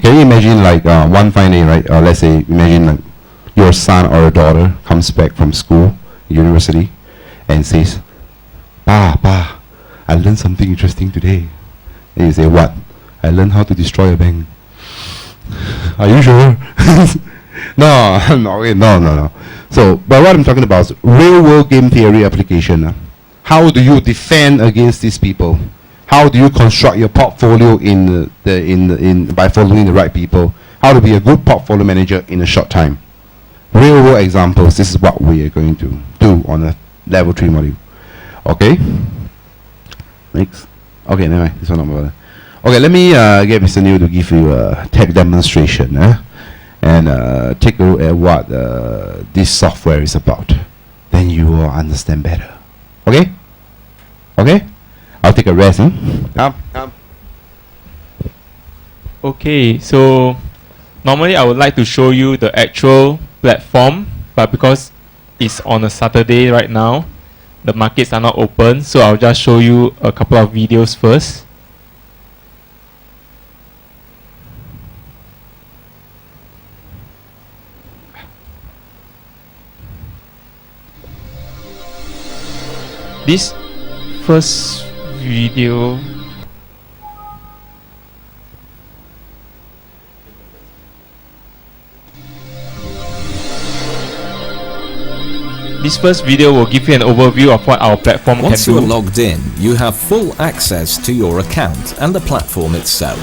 Can you imagine, like, one fine day, right? Let's say, imagine like your son or your daughter comes back from school, university, and says, Pa, I learned something interesting today. And you say, what? I learned how to destroy a bank. Are you sure? No. So, but what I'm talking about is real-world game theory application. How do you defend against these people? How do you construct your portfolio by following the right people? How to be a good portfolio manager in a short time? Real-world examples. This is what we are going to do on a level 3 module. Okay. Next. Okay, never mind. This one not bother. Okay, let me get Mr. New to give you a tech demonstration, and take a look at what this software is about. Then you will understand better. Okay? Okay? I'll take a rest. Come. Okay, so normally I would like to show you the actual platform, but because it's on a Saturday right now, the markets are not open, so I'll just show you a couple of videos first. This first video will give you an overview of what our platform Once can do. you're logged in, you have full access to your account and the platform itself.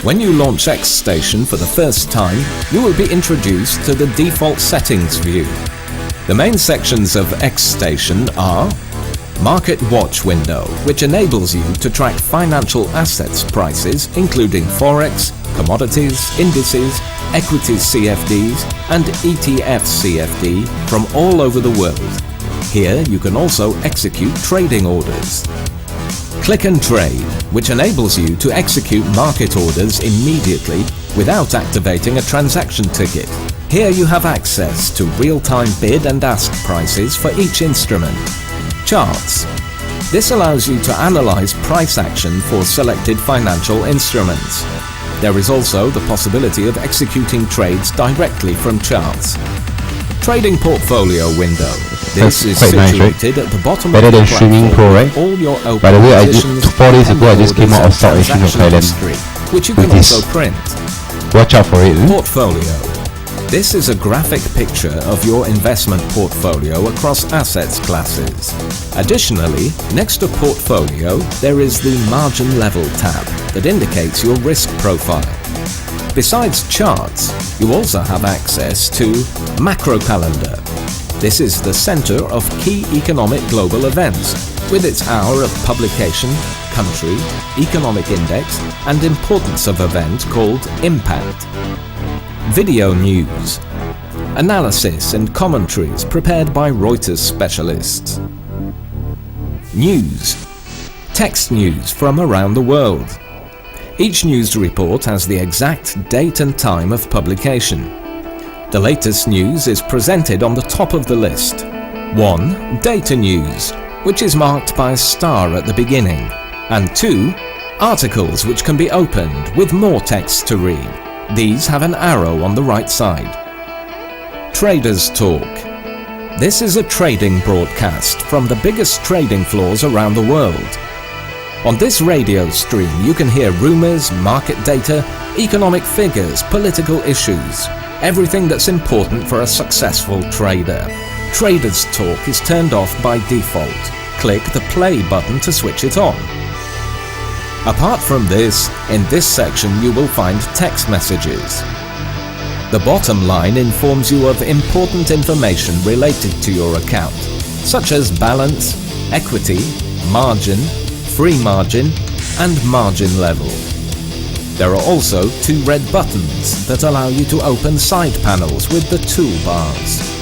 When you launch XStation for the first time, you will be introduced to the default settings view. The main sections of XStation are Market Watch window, which enables you to track financial assets prices including Forex, commodities, indices, equities CFDs and ETF CFD from all over the world. Here you can also execute trading orders. Click and Trade, which enables you to execute market orders immediately without activating a transaction ticket. Here you have access to real-time bid and ask prices for each instrument. Charts. This allows you to analyze price action for selected financial instruments. There is also the possibility of executing trades directly from charts. Trading portfolio window. This is quite nice, situated at the bottom Better of the than Streaming platform. Pro, right? All your open By the way, positions 4 days ago I and just came out of orders Stock and Exchange of transaction Thailand. history, which you With can this. also print. Watch out for it. Portfolio. This is a graphic picture of your investment portfolio across assets classes. Additionally, next to Portfolio, there is the Margin Level tab that indicates your risk profile. Besides charts, you also have access to Macro Calendar. This is the center of key economic global events, with its hour of publication, country, economic index, and importance of event called Impact. Video news. Analysis and commentaries prepared by Reuters specialists. News. Text news from around the world. Each news report has the exact date and time of publication. The latest news is presented on the top of the list. 1. Data news, which is marked by a star at the beginning. And 2. Articles which can be opened with more text to read. These have an arrow on the right side. Traders Talk. This is a trading broadcast from the biggest trading floors around the world. On this radio stream, you can hear rumours, market data, economic figures, political issues, everything that's important for a successful trader. Traders Talk is turned off by default. Click the play button to switch it on. Apart from this, in this section you will find text messages. The bottom line informs you of important information related to your account, such as balance, equity, margin, free margin, and margin level. There are also 2 red buttons that allow you to open side panels with the toolbars.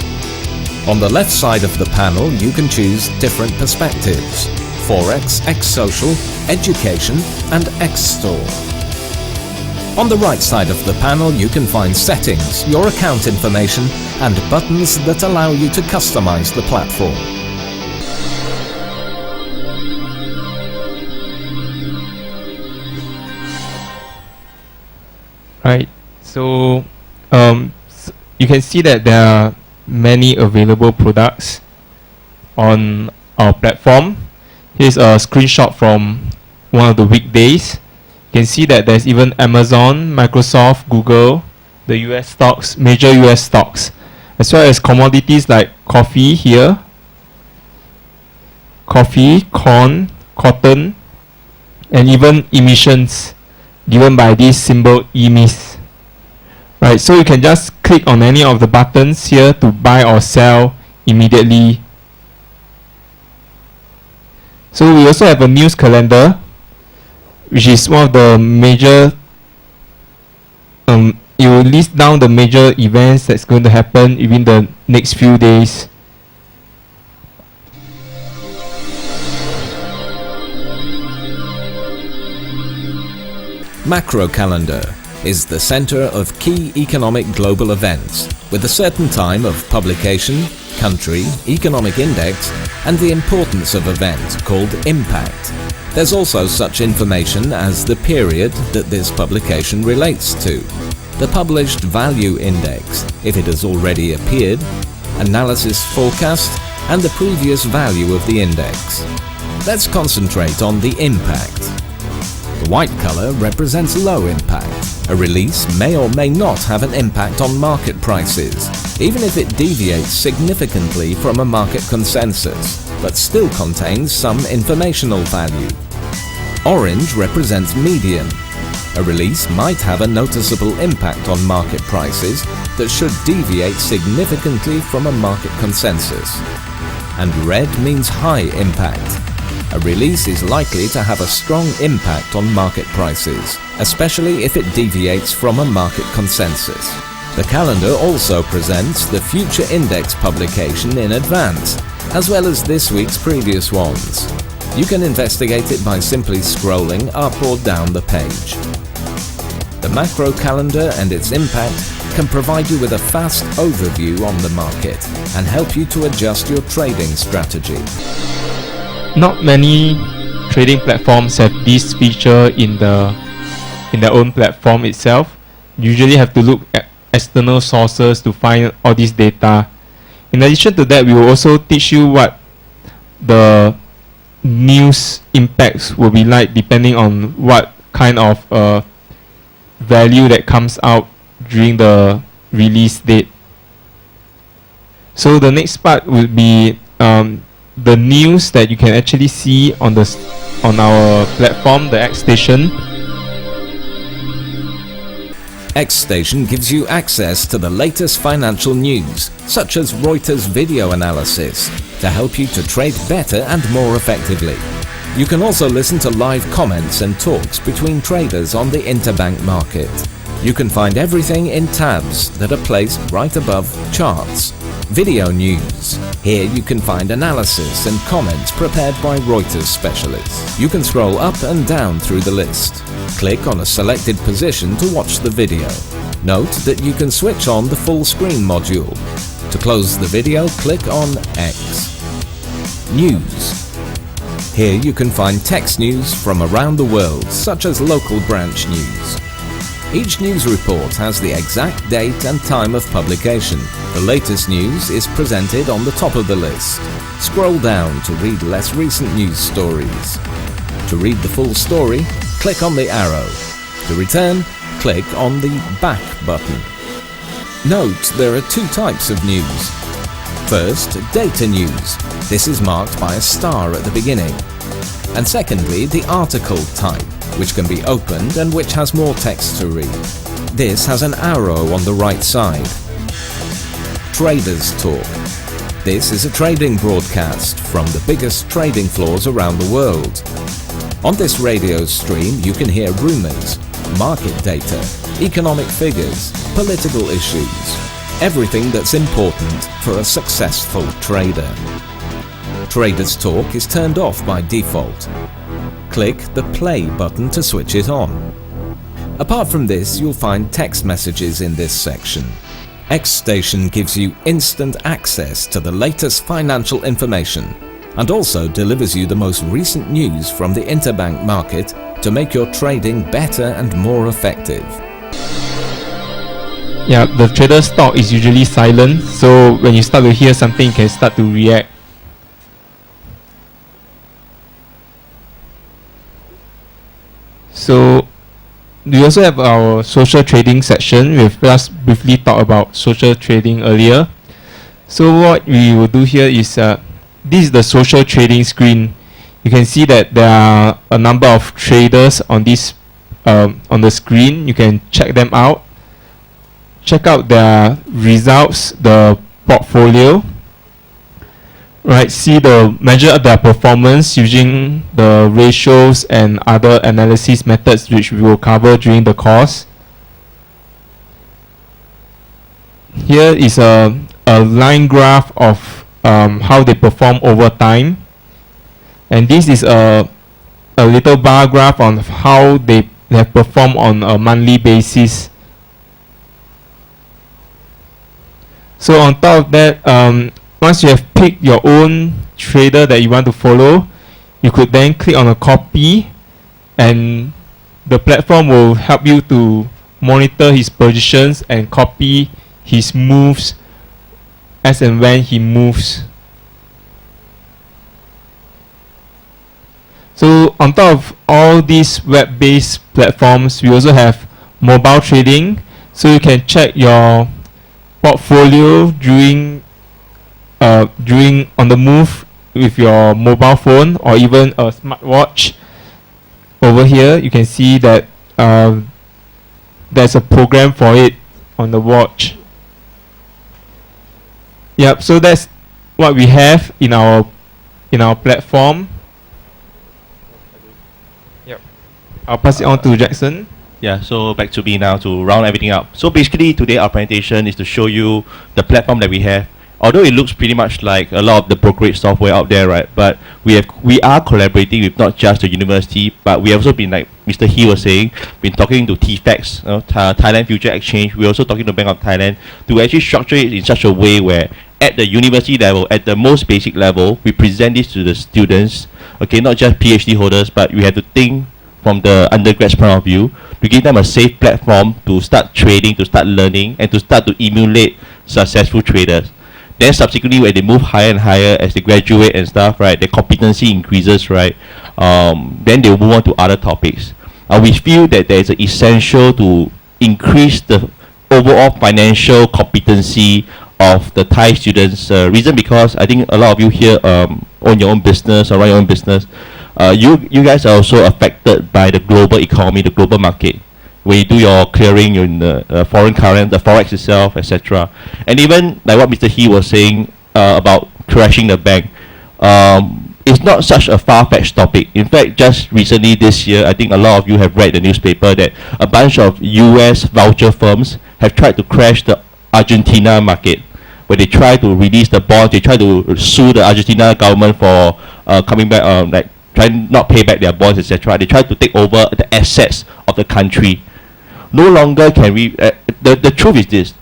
On the left side of the panel you can choose different perspectives: Forex, X-Social, Education, and X-Store. On the right side of the panel you can find settings, your account information, and buttons that allow you to customize the platform. Right, so you can see that there are many available products on our platform. Here's a screenshot from one of the weekdays. You can see that there's even Amazon, Microsoft, Google, the US stocks, major US stocks, as well as commodities like coffee here, coffee, corn, cotton, and even emissions given by this symbol emis. Right, so you can just click on any of the buttons here to buy or sell immediately. So we also have a news calendar, which is one of the major, it will list down the major events that's going to happen within the next few days. Macro calendar is the center of key economic global events with a certain time of publication, country, economic index, and the importance of event called impact. There's also such information as the period that this publication relates to, the published value index, if it has already appeared, analysis forecast, and the previous value of the index. Let's concentrate on the impact. The white color represents low impact. A release may or may not have an impact on market prices, even if it deviates significantly from a market consensus, but still contains some informational value. Orange represents median. A release might have a noticeable impact on market prices that should deviate significantly from a market consensus. And red means high impact. A release is likely to have a strong impact on market prices, especially if it deviates from a market consensus. The calendar also presents the future index publication in advance, as well as this week's previous ones. You can investigate it by simply scrolling up or down the page. The macro calendar and its impact can provide you with a fast overview on the market and help you to adjust your trading strategy. Not many trading platforms have this feature in their own platform itself. You usually have to look at external sources to find all this data. In addition to that, we will also teach you what the news impacts will be like depending on what kind of value that comes out during the release date. So the next part will be the news that you can actually see on our platform, the X Station. X Station gives you access to the latest financial news, such as Reuters video analysis, to help you to trade better and more effectively. You can also listen to live comments and talks between traders on the interbank market. You can find everything in tabs that are placed right above charts. Video news. Here you can find analysis and comments prepared by Reuters specialists. You can scroll up and down through the list. Click on a selected position to watch the video. Note that you can switch on the full screen module. To close the video, click on X. News. Here you can find text news from around the world, such as local branch news. Each news report has the exact date and time of publication. The latest news is presented on the top of the list. Scroll down to read less recent news stories. To read the full story, click on the arrow. To return, click on the back button. Note there are two types of news. First, data news. This is marked by a star at the beginning. And secondly, the article type, which can be opened and which has more text to read. This has an arrow on the right side. Traders Talk. This is a trading broadcast from the biggest trading floors around the world. On this radio stream you can hear rumours, market data, economic figures, political issues, everything that's important for a successful trader. Traders Talk is turned off by default. Click the play button to switch it on. Apart from this, you'll find text messages in this section. X Station gives you instant access to the latest financial information and also delivers you the most recent news from the interbank market to make your trading better and more effective. Yeah, the trader's talk is usually silent, so when you start to hear something, you can start to react. So we also have our social trading section. We've just briefly talked about social trading earlier. So what we will do here is this is the social trading screen. You can see that there are a number of traders on this on the screen. You can check them out. Check out their results, the portfolio. Right, see measure their performance using the ratios and other analysis methods which we will cover during the course. Here is a line graph of how they perform over time, and this is a little bar graph on how they have performed on a monthly basis. So on top of that, once you have picked your own trader that you want to follow, you could then click on a copy, and the platform will help you to monitor his positions and copy his moves as and when he moves. So on top of all these web-based platforms, we also have mobile trading, so you can check your portfolio during on the move with your mobile phone or even a smartwatch. Over here you can see that there's a program for it on the watch. Yep, so that's what we have in our platform. Yep, I'll pass it on to Jackson. Yeah, so back to me now to round everything up. So basically today our presentation is to show you the platform that we have. Although it looks pretty much like a lot of the brokerage software out there, right? But we are collaborating with not just the university, but we have also been, like Mr. He was saying, been talking to TFEX, Thailand Future Exchange. We're also talking to Bank of Thailand to actually structure it in such a way where at the university level, at the most basic level, we present this to the students, okay, not just PhD holders, but we have to think from the undergraduate point of view to give them a safe platform to start trading, to start learning, and to start to emulate successful traders. Then subsequently, when they move higher and higher as they graduate and stuff, right, their competency increases, right, then they will move on to other topics. We feel that there is an essential to increase the overall financial competency of the Thai students. Reason because I think a lot of you here own your own business or run your own business. You guys are also affected by the global economy, the global market. When you do your clearing, you're in the foreign current, the forex itself, etc. And even like what Mr. He was saying about crashing the bank, it's not such a far-fetched topic. In fact, just recently this year, I think a lot of you have read the newspaper that a bunch of US voucher firms have tried to crash the Argentina market, where they try to release the bonds, they try to sue the Argentina government for coming back, like trying not pay back their bonds, etc. They try to take over the assets of the country. No longer can we. The truth is this.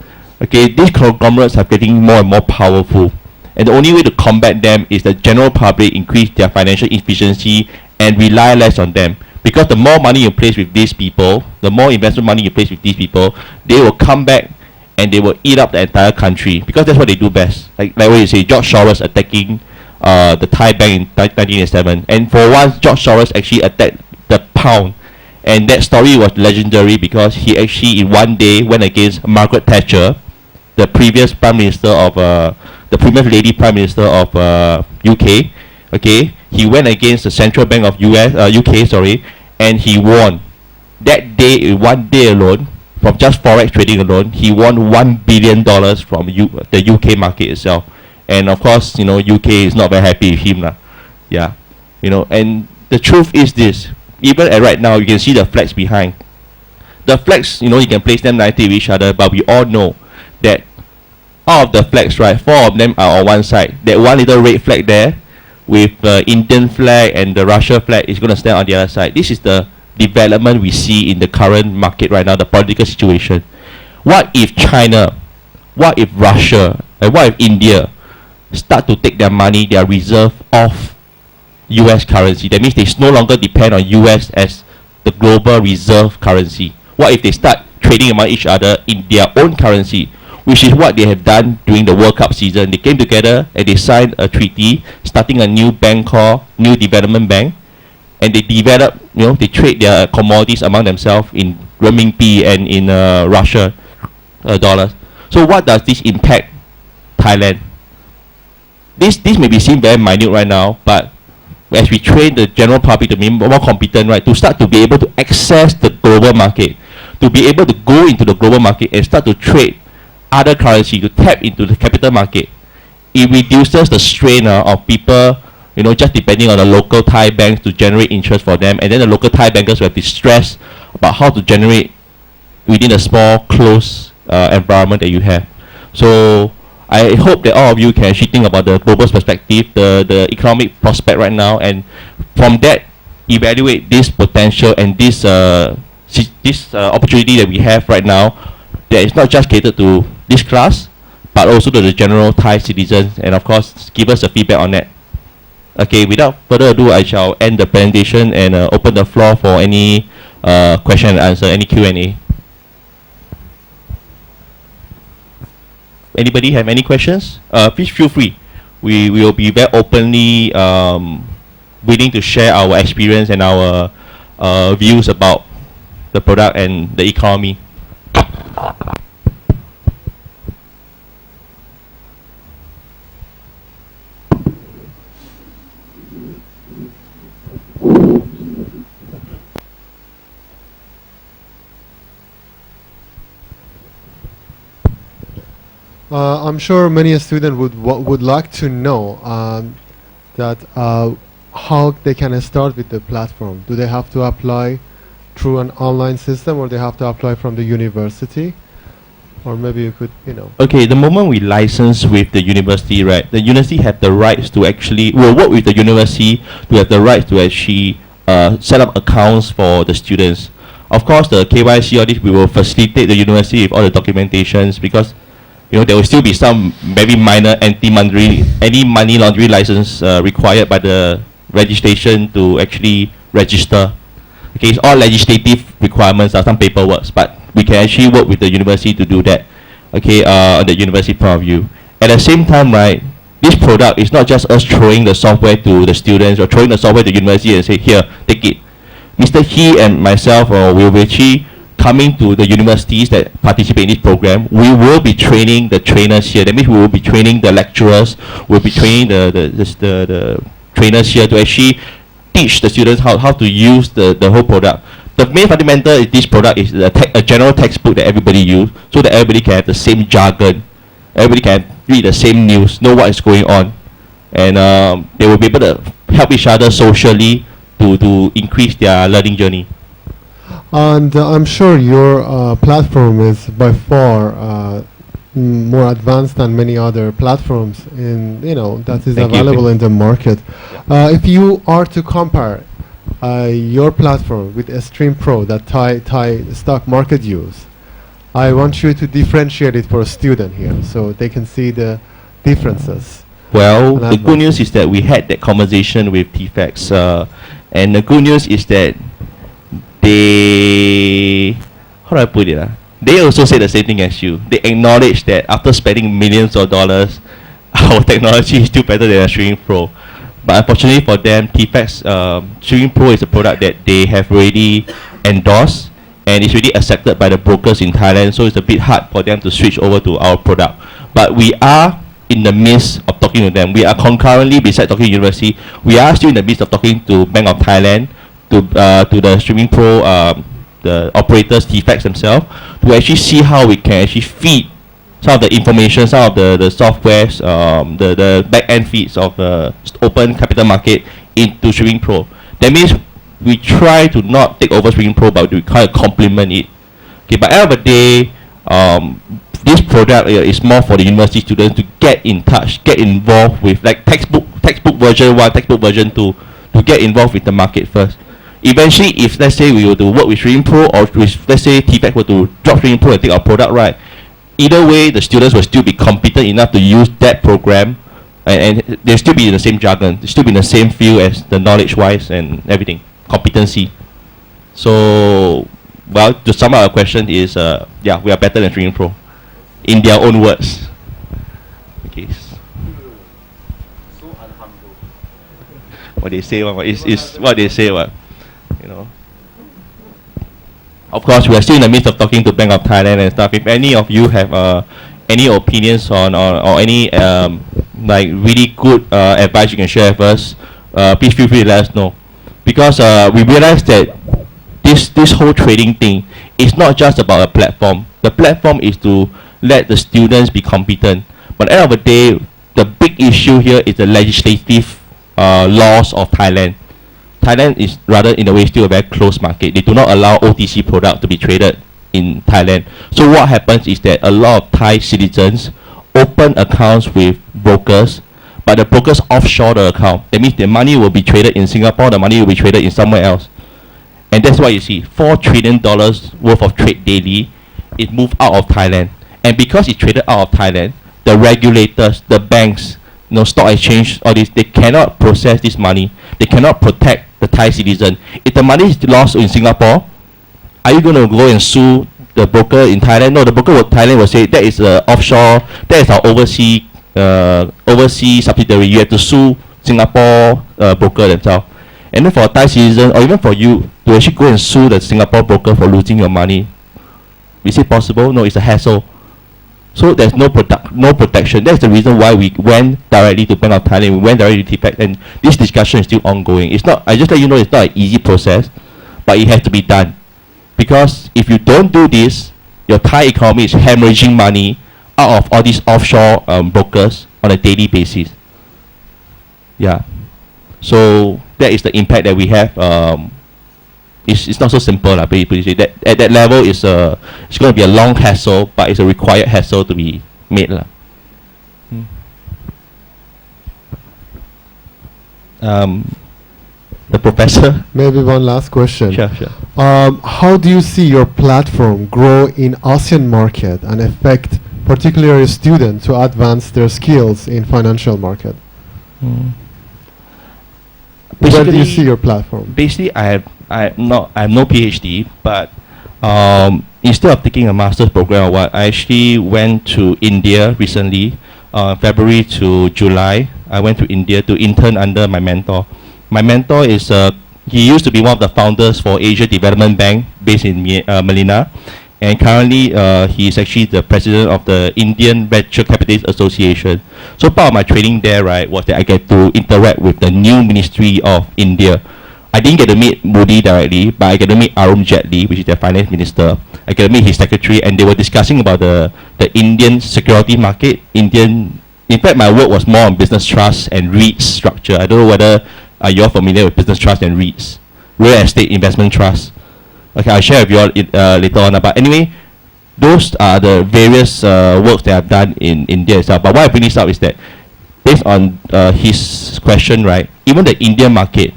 Okay, these conglomerates are getting more and more powerful, and the only way to combat them is the general public increase their financial efficiency and rely less on them. Because the more money you place with these people, the more investment money you place with these people, they will come back and they will eat up the entire country, because that's what they do best. Like what you say, George Soros attacking the Thai bank in 1987. And for once, George Soros actually attacked the pound. And that story was legendary because he actually in one day went against Margaret Thatcher, the previous prime minister of the previous lady prime minister of UK. Okay, he went against the central bank of UK, sorry, and he won. That day, in one day alone, from just forex trading alone, he won $1 billion from the UK market itself. And of course, you know, UK is not very happy with him, lah. Yeah, you know, and the truth is this. Even at right now, you can see the flags behind. The flags, you know, you can place them nicely with each other, but we all know that out of the flags, right, 4 of them are on one side. That one little red flag there with the Indian flag and the Russia flag is going to stand on the other side. This is the development we see in the current market right now, the political situation. What if China, what if Russia, and what if India start to take their money, their reserve off US currency? That means they no longer depend on US as the global reserve currency. What if they start trading among each other in their own currency, which is what they have done during the World Cup season? They came together and they signed a treaty starting a new bank called New Development Bank, and they develop, you know, they trade their commodities among themselves in renminbi and in Russia dollars. So what does this impact Thailand? This may be seen very minute right now, but as we train the general public to be more competent, right, to start to be able to access the global market, to be able to go into the global market and start to trade other currency, to tap into the capital market, it reduces the strain of people, you know, just depending on the local Thai banks to generate interest for them, and then the local Thai bankers will have to stress about how to generate within a small, closed environment that you have. So I hope that all of you can actually think about the global perspective, the economic prospect right now, and from that, evaluate this potential and this opportunity that we have right now that is not just catered to this class, but also to the general Thai citizens, and of course, give us a feedback on that. Okay, without further ado, I shall end the presentation and open the floor for any question and answer, any Q&A. Anybody have any questions? Please feel free. We will be very openly willing to share our experience and our views about the product and the economy. I'm sure many students would like to know that how they can start with the platform. Do they have to apply through an online system, or they have to apply from the university? Or maybe you could, you know. Okay, the moment we license with the university, right, the university have the rights to actually, we'll work with the university to have the rights to actually set up accounts for the students. Of course, the KYC, all this, we will facilitate the university with all the documentations, because you know, there will still be some very minor anti-money laundering license required by the registration to actually register. Okay, it's all legislative requirements, some paperwork, but we can actually work with the university to do that. Okay, on the university point of view. At the same time, right, this product is not just us throwing the software to the students or throwing the software to the university and say, here, take it. Mr. He and myself will actually coming to the universities that participate in this program. We will be training the trainers here. That means we will be training the lecturers. We'll be training the trainers here to actually teach the students how to use the whole product. The main fundamental is this product is a general textbook that everybody use, so that everybody can have the same jargon. Everybody can read the same news, know what is going on, and they will be able to help each other socially to increase their learning journey. And I'm sure your platform is by far more advanced than many other platforms that is available in the market. If you are to compare your platform with a Stream Pro that Thai stock market use, I want you to differentiate it for a student here so they can see the differences. Well, the good news is that we had that conversation with TFX, and the good news is that they, how do I put it? They also say the same thing as you. They acknowledge that after spending millions of dollars, our technology is still better than a Streaming Pro. But unfortunately for them, TFX Streaming Pro is a product that they have already endorsed and it's already accepted by the brokers in Thailand, so it's a bit hard for them to switch over to our product. But we are in the midst of talking to them. We are concurrently, besides talking to university, we are still in the midst of talking to Bank of Thailand, to the Streaming Pro, the operators, TFX themselves, to actually see how we can actually feed some of the information, some of the softwares, the back-end feeds of the open capital market into Streaming Pro. That means we try to not take over Streaming Pro, but we kind of complement it. Okay, but at the end of the day, this product is more for the university students to get in touch, get involved with like textbook version 1, textbook version 2, to get involved with the market first. Eventually, if let's say we were to work with Streaming Pro, or with, let's say TFX were to drop Streaming Pro and take our product, right? Either way, the students will still be competent enough to use that program, and they'll still be in the same jargon, they'll still be in the same field as the knowledge-wise and everything, competency. So, well, to sum up our question is, yeah, we are better than Streaming Pro, in their own words. Okay. So unhumble. What they say, is what they say, what, you know. Of course, we are still in the midst of talking to Bank of Thailand and stuff. If any of you have any opinions on or any like really good advice you can share with us, please feel free to let us know. Because we realize that this whole trading thing is not just about a platform. The platform is to let the students be competent. But at the end of the day, the big issue here is the legislative laws of Thailand. Thailand is rather in a way still a very closed market. They do not allow OTC product to be traded in Thailand. So what happens is that a lot of Thai citizens open accounts with brokers, but the brokers offshore the account. That means the money will be traded in Singapore, the money will be traded in somewhere else. And that's why you see $4 trillion worth of trade daily is moved out of Thailand. And because it's traded out of Thailand, the regulators, the banks, you know, stock exchange, all this, they cannot process this money. They cannot protect the Thai citizen. If the money is lost in Singapore, are you going to go and sue the broker in Thailand? No, the broker in Thailand will say that is offshore, that is our overseas subsidiary. You have to sue Singapore broker themselves. And then for a Thai citizen, or even for you, to actually go and sue the Singapore broker for losing your money, is it possible? No, it's a hassle. So there's no protection. That's the reason why we went directly to Bank of Thailand. We went directly to TFX, and this discussion is still ongoing. It's not. I just let you know it's not an easy process, but it has to be done. Because if you don't do this, your Thai economy is hemorrhaging money out of all these offshore brokers on a daily basis. Yeah. So that is the impact that we have. It's not so simple, but that at that level it's going to be a long hassle, but it's a required hassle to be made. The professor? Maybe one last question. Sure. How do you see your platform grow in ASEAN market and affect particularly students to advance their skills in financial market? Where do you see your platform? Basically, I have no PhD, but instead of taking a master's program or what, I actually went to India recently, February to July. I went to India to intern under my mentor. My mentor is he used to be one of the founders for Asia Development Bank based in Manila, and currently he is actually the president of the Indian Venture Capitalists Association. So part of my training there, right, was that I get to interact with the new Ministry of India. I didn't get to meet Modi directly, but I get to meet Arun Jaitley, which is their finance minister. I get to meet his secretary, and they were discussing about the Indian security market. In fact, my work was more on business trust and REITs structure. I don't know whether you're familiar with business trust and REITs, real estate investment trust. Okay, I'll share with you all later on. But anyway, those are the various works that I've done in India itself. But why I bring this up is that based on his question, right, even the Indian market,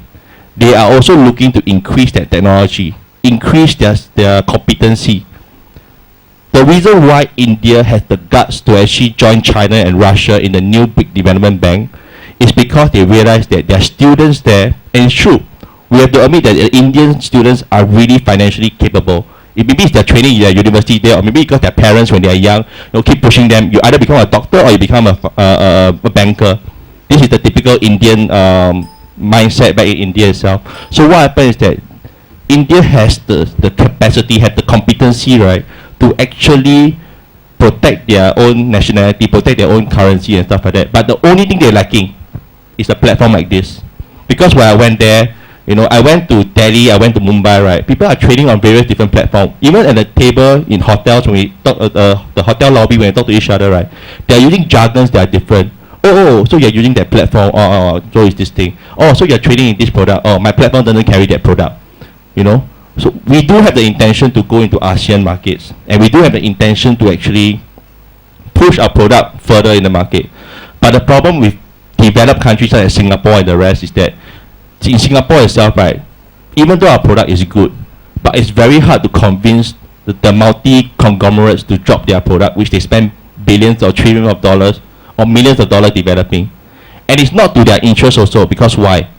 they are also looking to increase their technology, increase their competency. The reason why India has the guts to actually join China and Russia in the new big development bank is because they realize that their students there, and it's true, we have to admit that the Indian students are really financially capable. maybe it's their training in their university there, or maybe because their parents when they are young, keep pushing them. You either become a doctor or you become a banker. This is the typical Indian mindset back in India itself. So what happens is that India has the capacity, has the competency, right, to actually protect their own nationality, protect their own currency and stuff like that. But the only thing they're lacking is a platform like this. Because when I went there, I went to Delhi, I went to Mumbai, right? People are trading on various different platforms. Even at the table in hotels, when we talk, the hotel lobby, when we talk to each other, right? They are using jargons that are different. Oh, so you're using that platform. So is this thing. Oh, so you're trading in this product. Oh, my platform doesn't carry that product. So we do have the intention to go into ASEAN markets, and we do have the intention to actually push our product further in the market. But the problem with developed countries such as Singapore and the rest is that in Singapore itself, right, even though our product is good, but it's very hard to convince the multi-conglomerates to drop their product, which they spend billions or trillions of dollars or millions of dollars developing. And it's not to their interest also, because why?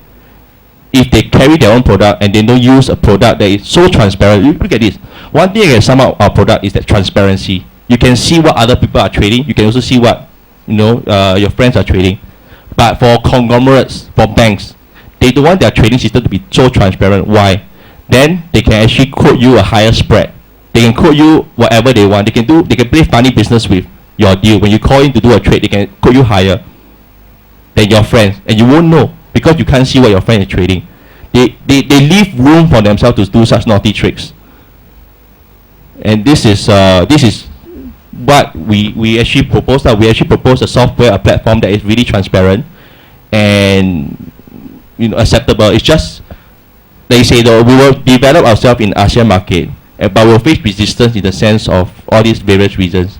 If they carry their own product and they don't use a product that is so transparent, look at this. One thing I can sum up our product is that transparency. You can see what other people are trading. You can also see what your friends are trading. But for conglomerates, for banks, they don't want their trading system to be so transparent. Why? Then they can actually quote you a higher spread. They can quote you whatever they want. They can play funny business with your deal. When you call in to do a trade, they can quote you higher than your friends, and you won't know because you can't see what your friend is trading. They leave room for themselves to do such naughty tricks. And this is what we actually proposed. We actually proposed a software, a platform that is really transparent and acceptable. It's just they say that we will develop ourselves in ASEAN market, but we'll face resistance in the sense of all these various reasons.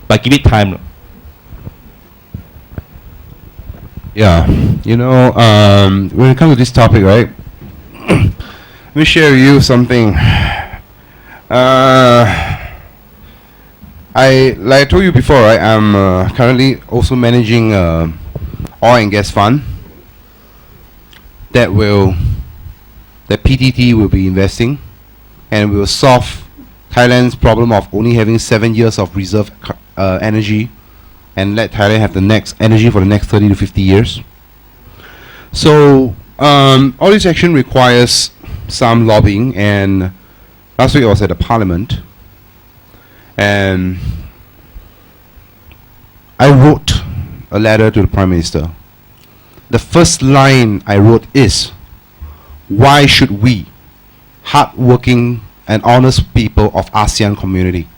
But give it time. Yeah, when it comes to this topic, right? Let me share with you something. Like I told you before, right? I'm currently also managing oil and gas fund that PTT will be investing, and will solve Thailand's problem of only having 7 years of reserve energy, and let Thailand have the next energy for the next 30 to 50 years. So all this action requires some lobbying, and last week I was at the parliament, and I wrote a letter to the Prime Minister. The first line I wrote is, why should we, hardworking and honest people of ASEAN community,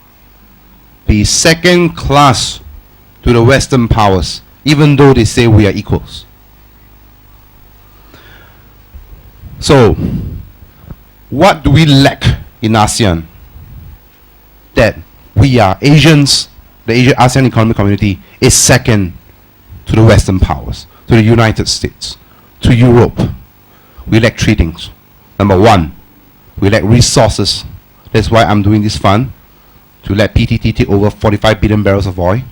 be second class to the Western powers, even though they say we are equals? So, what do we lack in ASEAN? That we are Asians, the ASEAN Economic Community is second to the Western powers, to the United States, to Europe. We lack three things. Number one, we lack resources. That's why I'm doing this fund, to let PTT take over 45 billion barrels of oil,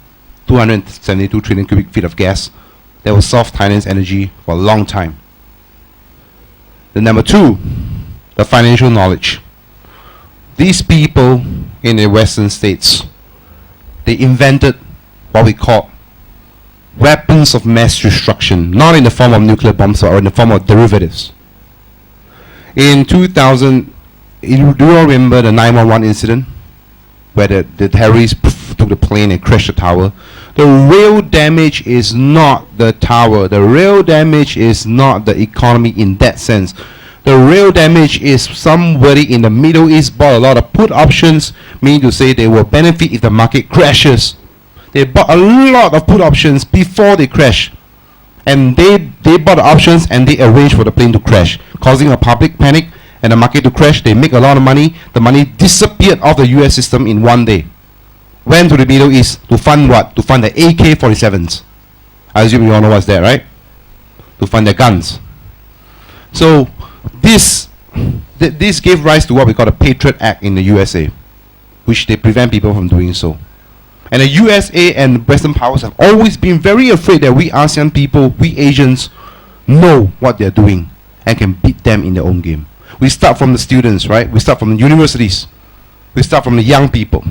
272 trillion cubic feet of gas that will solve Thailand's energy for a long time. Then number two, the financial knowledge. These people in the Western states, they invented what we call weapons of mass destruction, not in the form of nuclear bombs or in the form of derivatives. In 2000, do you all remember the 911 incident where the terrorists took the plane and crashed the tower? The real damage is not the tower. The real damage is not the economy in that sense. The real damage is somebody in the Middle East bought a lot of put options, meaning to say they will benefit if the market crashes. They bought a lot of put options before they crash. And they bought the options and they arranged for the plane to crash, causing a public panic and the market to crash. They make a lot of money. The money disappeared off the US system in one day. Went to the Middle East to fund what? To fund the AK-47s. I assume you all know what's that, right? To fund their guns. So this gave rise to what we call the Patriot Act in the USA, which they prevent people from doing so. And the USA and Western powers have always been very afraid that we ASEAN people, we Asians, know what they're doing and can beat them in their own game. We start from the students, right? We start from the universities. We start from the young people.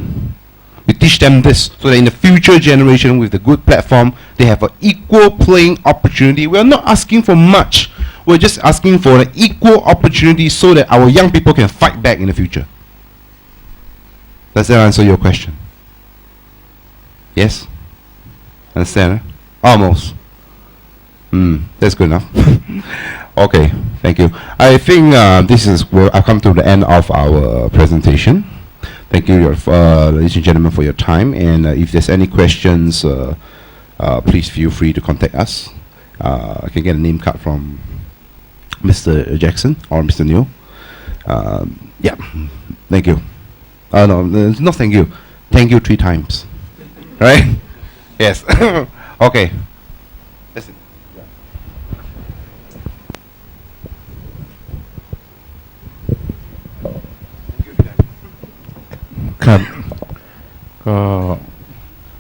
We teach them this so that in the future generation with the good platform, they have an equal playing opportunity. We're not asking for much. We're just asking for an equal opportunity so that our young people can fight back in the future. Does that answer your question? Yes? Understand? Almost. That's good enough. Okay, thank you. I think this is where I've come to the end of our presentation. Thank you, ladies and gentlemen, for your time. And if there's any questions, please feel free to contact us. I can get a name card from Mr. Jackson or Mr. Neil. Yeah, thank you. No, no, thank you. Thank you 3 times. Right? Yes. Okay. Listen. ครับก็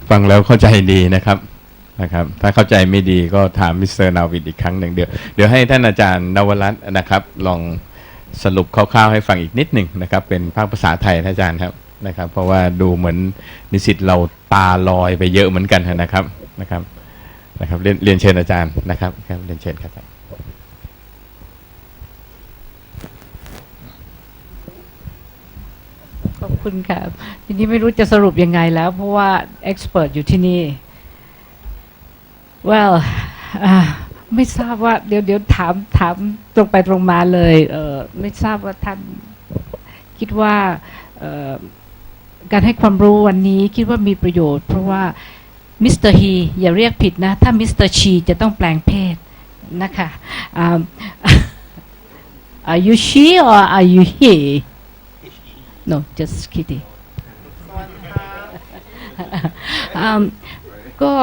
ฟังแล้วเข้าใจดีนะครับถ้าเข้าใจไม่ดีก็ถามมิสเตอร์นาวิดอีกครั้งหนึ่งเดี๋ยวให้ท่านอาจารย์นวรัตน์นะครับลองสรุปคร่าวๆให้ฟังอีกนิดหนึ่งนะครับเป็นภาษาไทยท่านอาจารย์ครับเพราะว่าดูเหมือนนิสิตเราตาลอยไปเยอะเหมือนกันนะครับเรียนเชิญอาจารย์นะครับเรียนเชิญครับขอบคุณค่ะทีนี้ไม่รู้จะสรุปยังไงแล้วเพราะว่าเอ็กซ์เพรสอยู่ที่นี่ well ไม่ทราบว่าเดี๋ยวถามตรงไปตรงมาเลยไม่ทราบว่าท่านคิดว่าการให้ความรู้วันนี้คิดว่ามีประโยชน์เพราะว่ามิสเตอร์ฮีอย่าเรียกผิดนะถ้ามิสเตอร์ชีจะต้องแปลงเพศนะคะ Are you she or are you he No, just kidding. ก็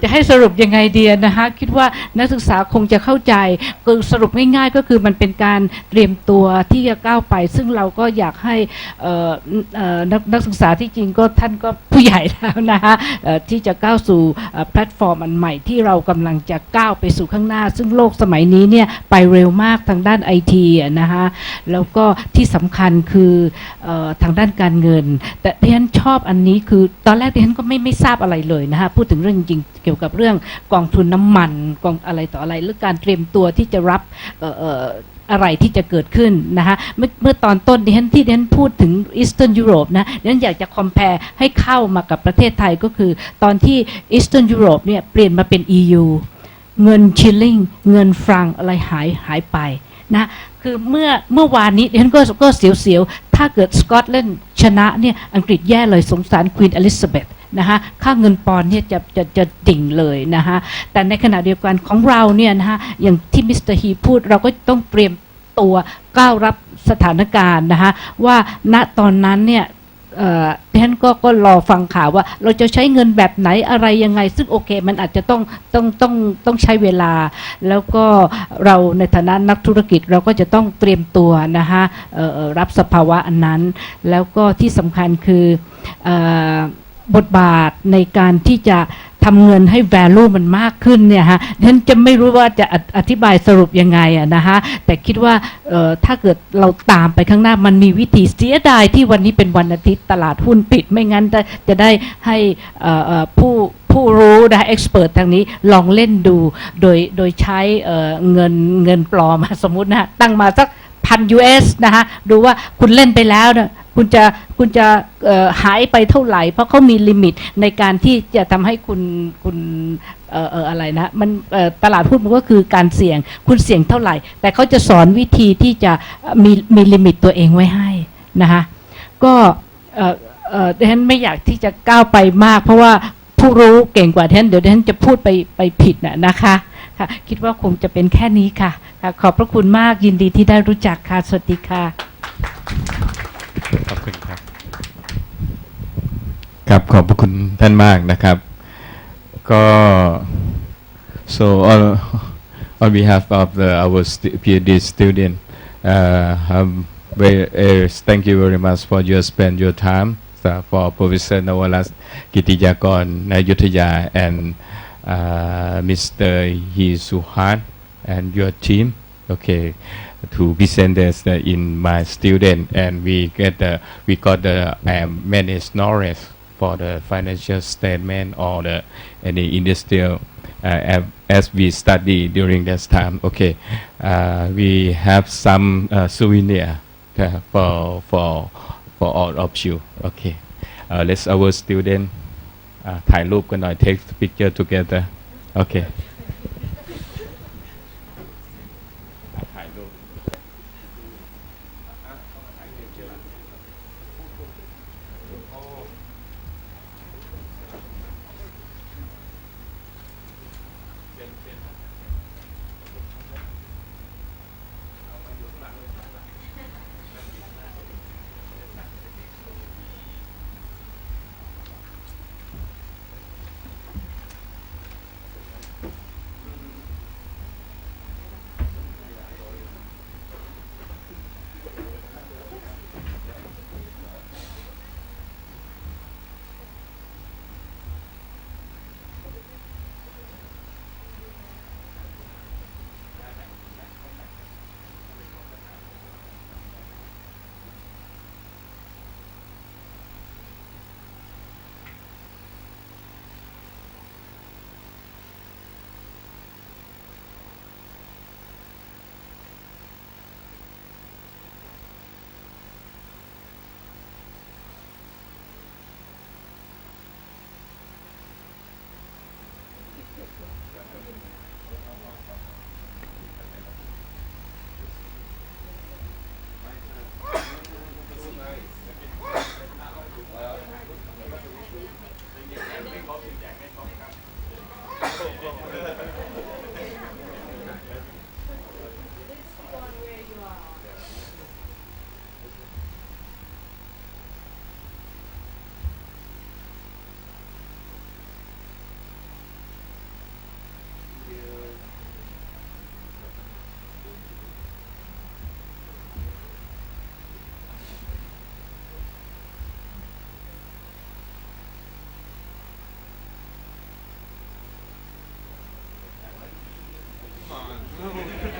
จะให้สรุปยังไงดีนะคะคิดว่านักศึกษาคงจะเข้าใจคือสรุปง่ายๆก็คือมันเป็นการเตรียมตัวที่จะก้าวไปซึ่งเราก็อยากให้นักศึกษาที่จริงก็ท่านก็ผู้ใหญ่แล้วนะคะที่จะก้าวสู่แพลตฟอร์มอันใหม่ที่เรากำลังจะก้าวไปสู่ข้างหน้าซึ่งโลกสมัยนี้เนี่ยไปเร็วมากทางด้านไอทีนะคะแล้วก็ที่สำคัญคือทางด้านการเงินแต่ที่ฉันชอบอันนี้คือตอนแรกที่ฉันก็ไม่ทราบอะไรเลยนะคะพูดถึงเรื่องจริงเกี่ยวกับเรื่องกองทุนน้ำมันกองอะไรต่ออะไรหรือการเตรียมตัวที่จะรับอะไรที่จะเกิดขึ้นนะคะเมื่อตอนต้นที่ฉันพูดถึง Eastern Europe นะฉันอยากจะ compare ให้เข้ามากับประเทศไทยก็คือตอนที่ Eastern Europe เนี่ยเปลี่ยนมาเป็น EU เงินชิลลิงเงินฟรังอะไรหายไปนะคือเมื่อวานนี้ฉันก็เสียวๆถ้าเกิดสกอตแลนด์ชนะเนี่ยอังกฤษแย่เลยสงสารควีนอลิซาเบธนะคะค่าเงินปอนด์เนี่ยจะดิ่งเลยนะคะแต่ในขณะเดียวกันของเราเนี่ยนะคะอย่างที่มิสเตอร์ฮีพูดเราก็ต้องเตรียมตัวก้าวรับสถานการณ์นะคะว่าณตอนนั้นเนี่ยท่านก็รอฟังข่าวว่าเราจะใช้เงินแบบไหนอะไรยังไงซึ่งโอเคมันอาจจะต้องใช้เวลาแล้วก็เราในฐานะนักธุรกิจเราก็จะต้องเตรียมตัวนะคะรับสภาวะอันนั้นแล้วก็ที่สำคัญคือบทบาทในการที่จะทำเงินให้ value มันมากขึ้นเนี่ยฮะฉันจะไม่รู้ว่าจะอธิบายสรุปยังไงนะฮะแต่คิดว่าถ้าเกิดเราตามไปข้างหน้ามันมีวิธีเสียดายที่วันนี้เป็นวันอาทิตย์ตลาดหุ้นปิดไม่งั้นจะได้ให้ผู้รู้นะเอ็กซ์เพรสทางนี้ลองเล่นดูโดยใช้เงินปลอมสมมุตินะตั้งมาสัก1,000 US นะฮะดูว่าคุณเล่นไปแล้วนะคุณจะหายไปเท่าไหร่เพราะเขามีลิมิตในการที่จะทำให้คุณอะไรนะมันตลาดหุ้นมันก็คือการเสี่ยงคุณเสี่ยงเท่าไหร่แต่เขาจะสอนวิธีที่จะมีลิมิตตัวเองไว้ให้นะคะก็ดิฉันไม่อยากที่จะก้าวไปมากเพราะว่าผู้รู้เก่งกว่าเดี๋ยวดิฉันจะพูดไปผิดนะคะค่ะคิดว่าคงจะเป็นแค่นี้ค่ะขอบพระคุณมากยินดีที่ได้รู้จักค่ะสวัสดีค่ะขอบคุณครับครับขอบพระคุณท่านมากนะครับก็ so on behalf of our PhD student thank you very much for your spend your time for Professor Nawalas Kitijakon Nayuthaya and Mr. Hee Suhan and your team okay, to present this in my student, and we got the managed knowledge for the financial statement or the any industrial as we study during this time. Okay, we have some souvenir for all of you. Okay, let's our student ถ่ายรูปกันหน่อย take picture together. Okay. ถ่ายรูป Come on.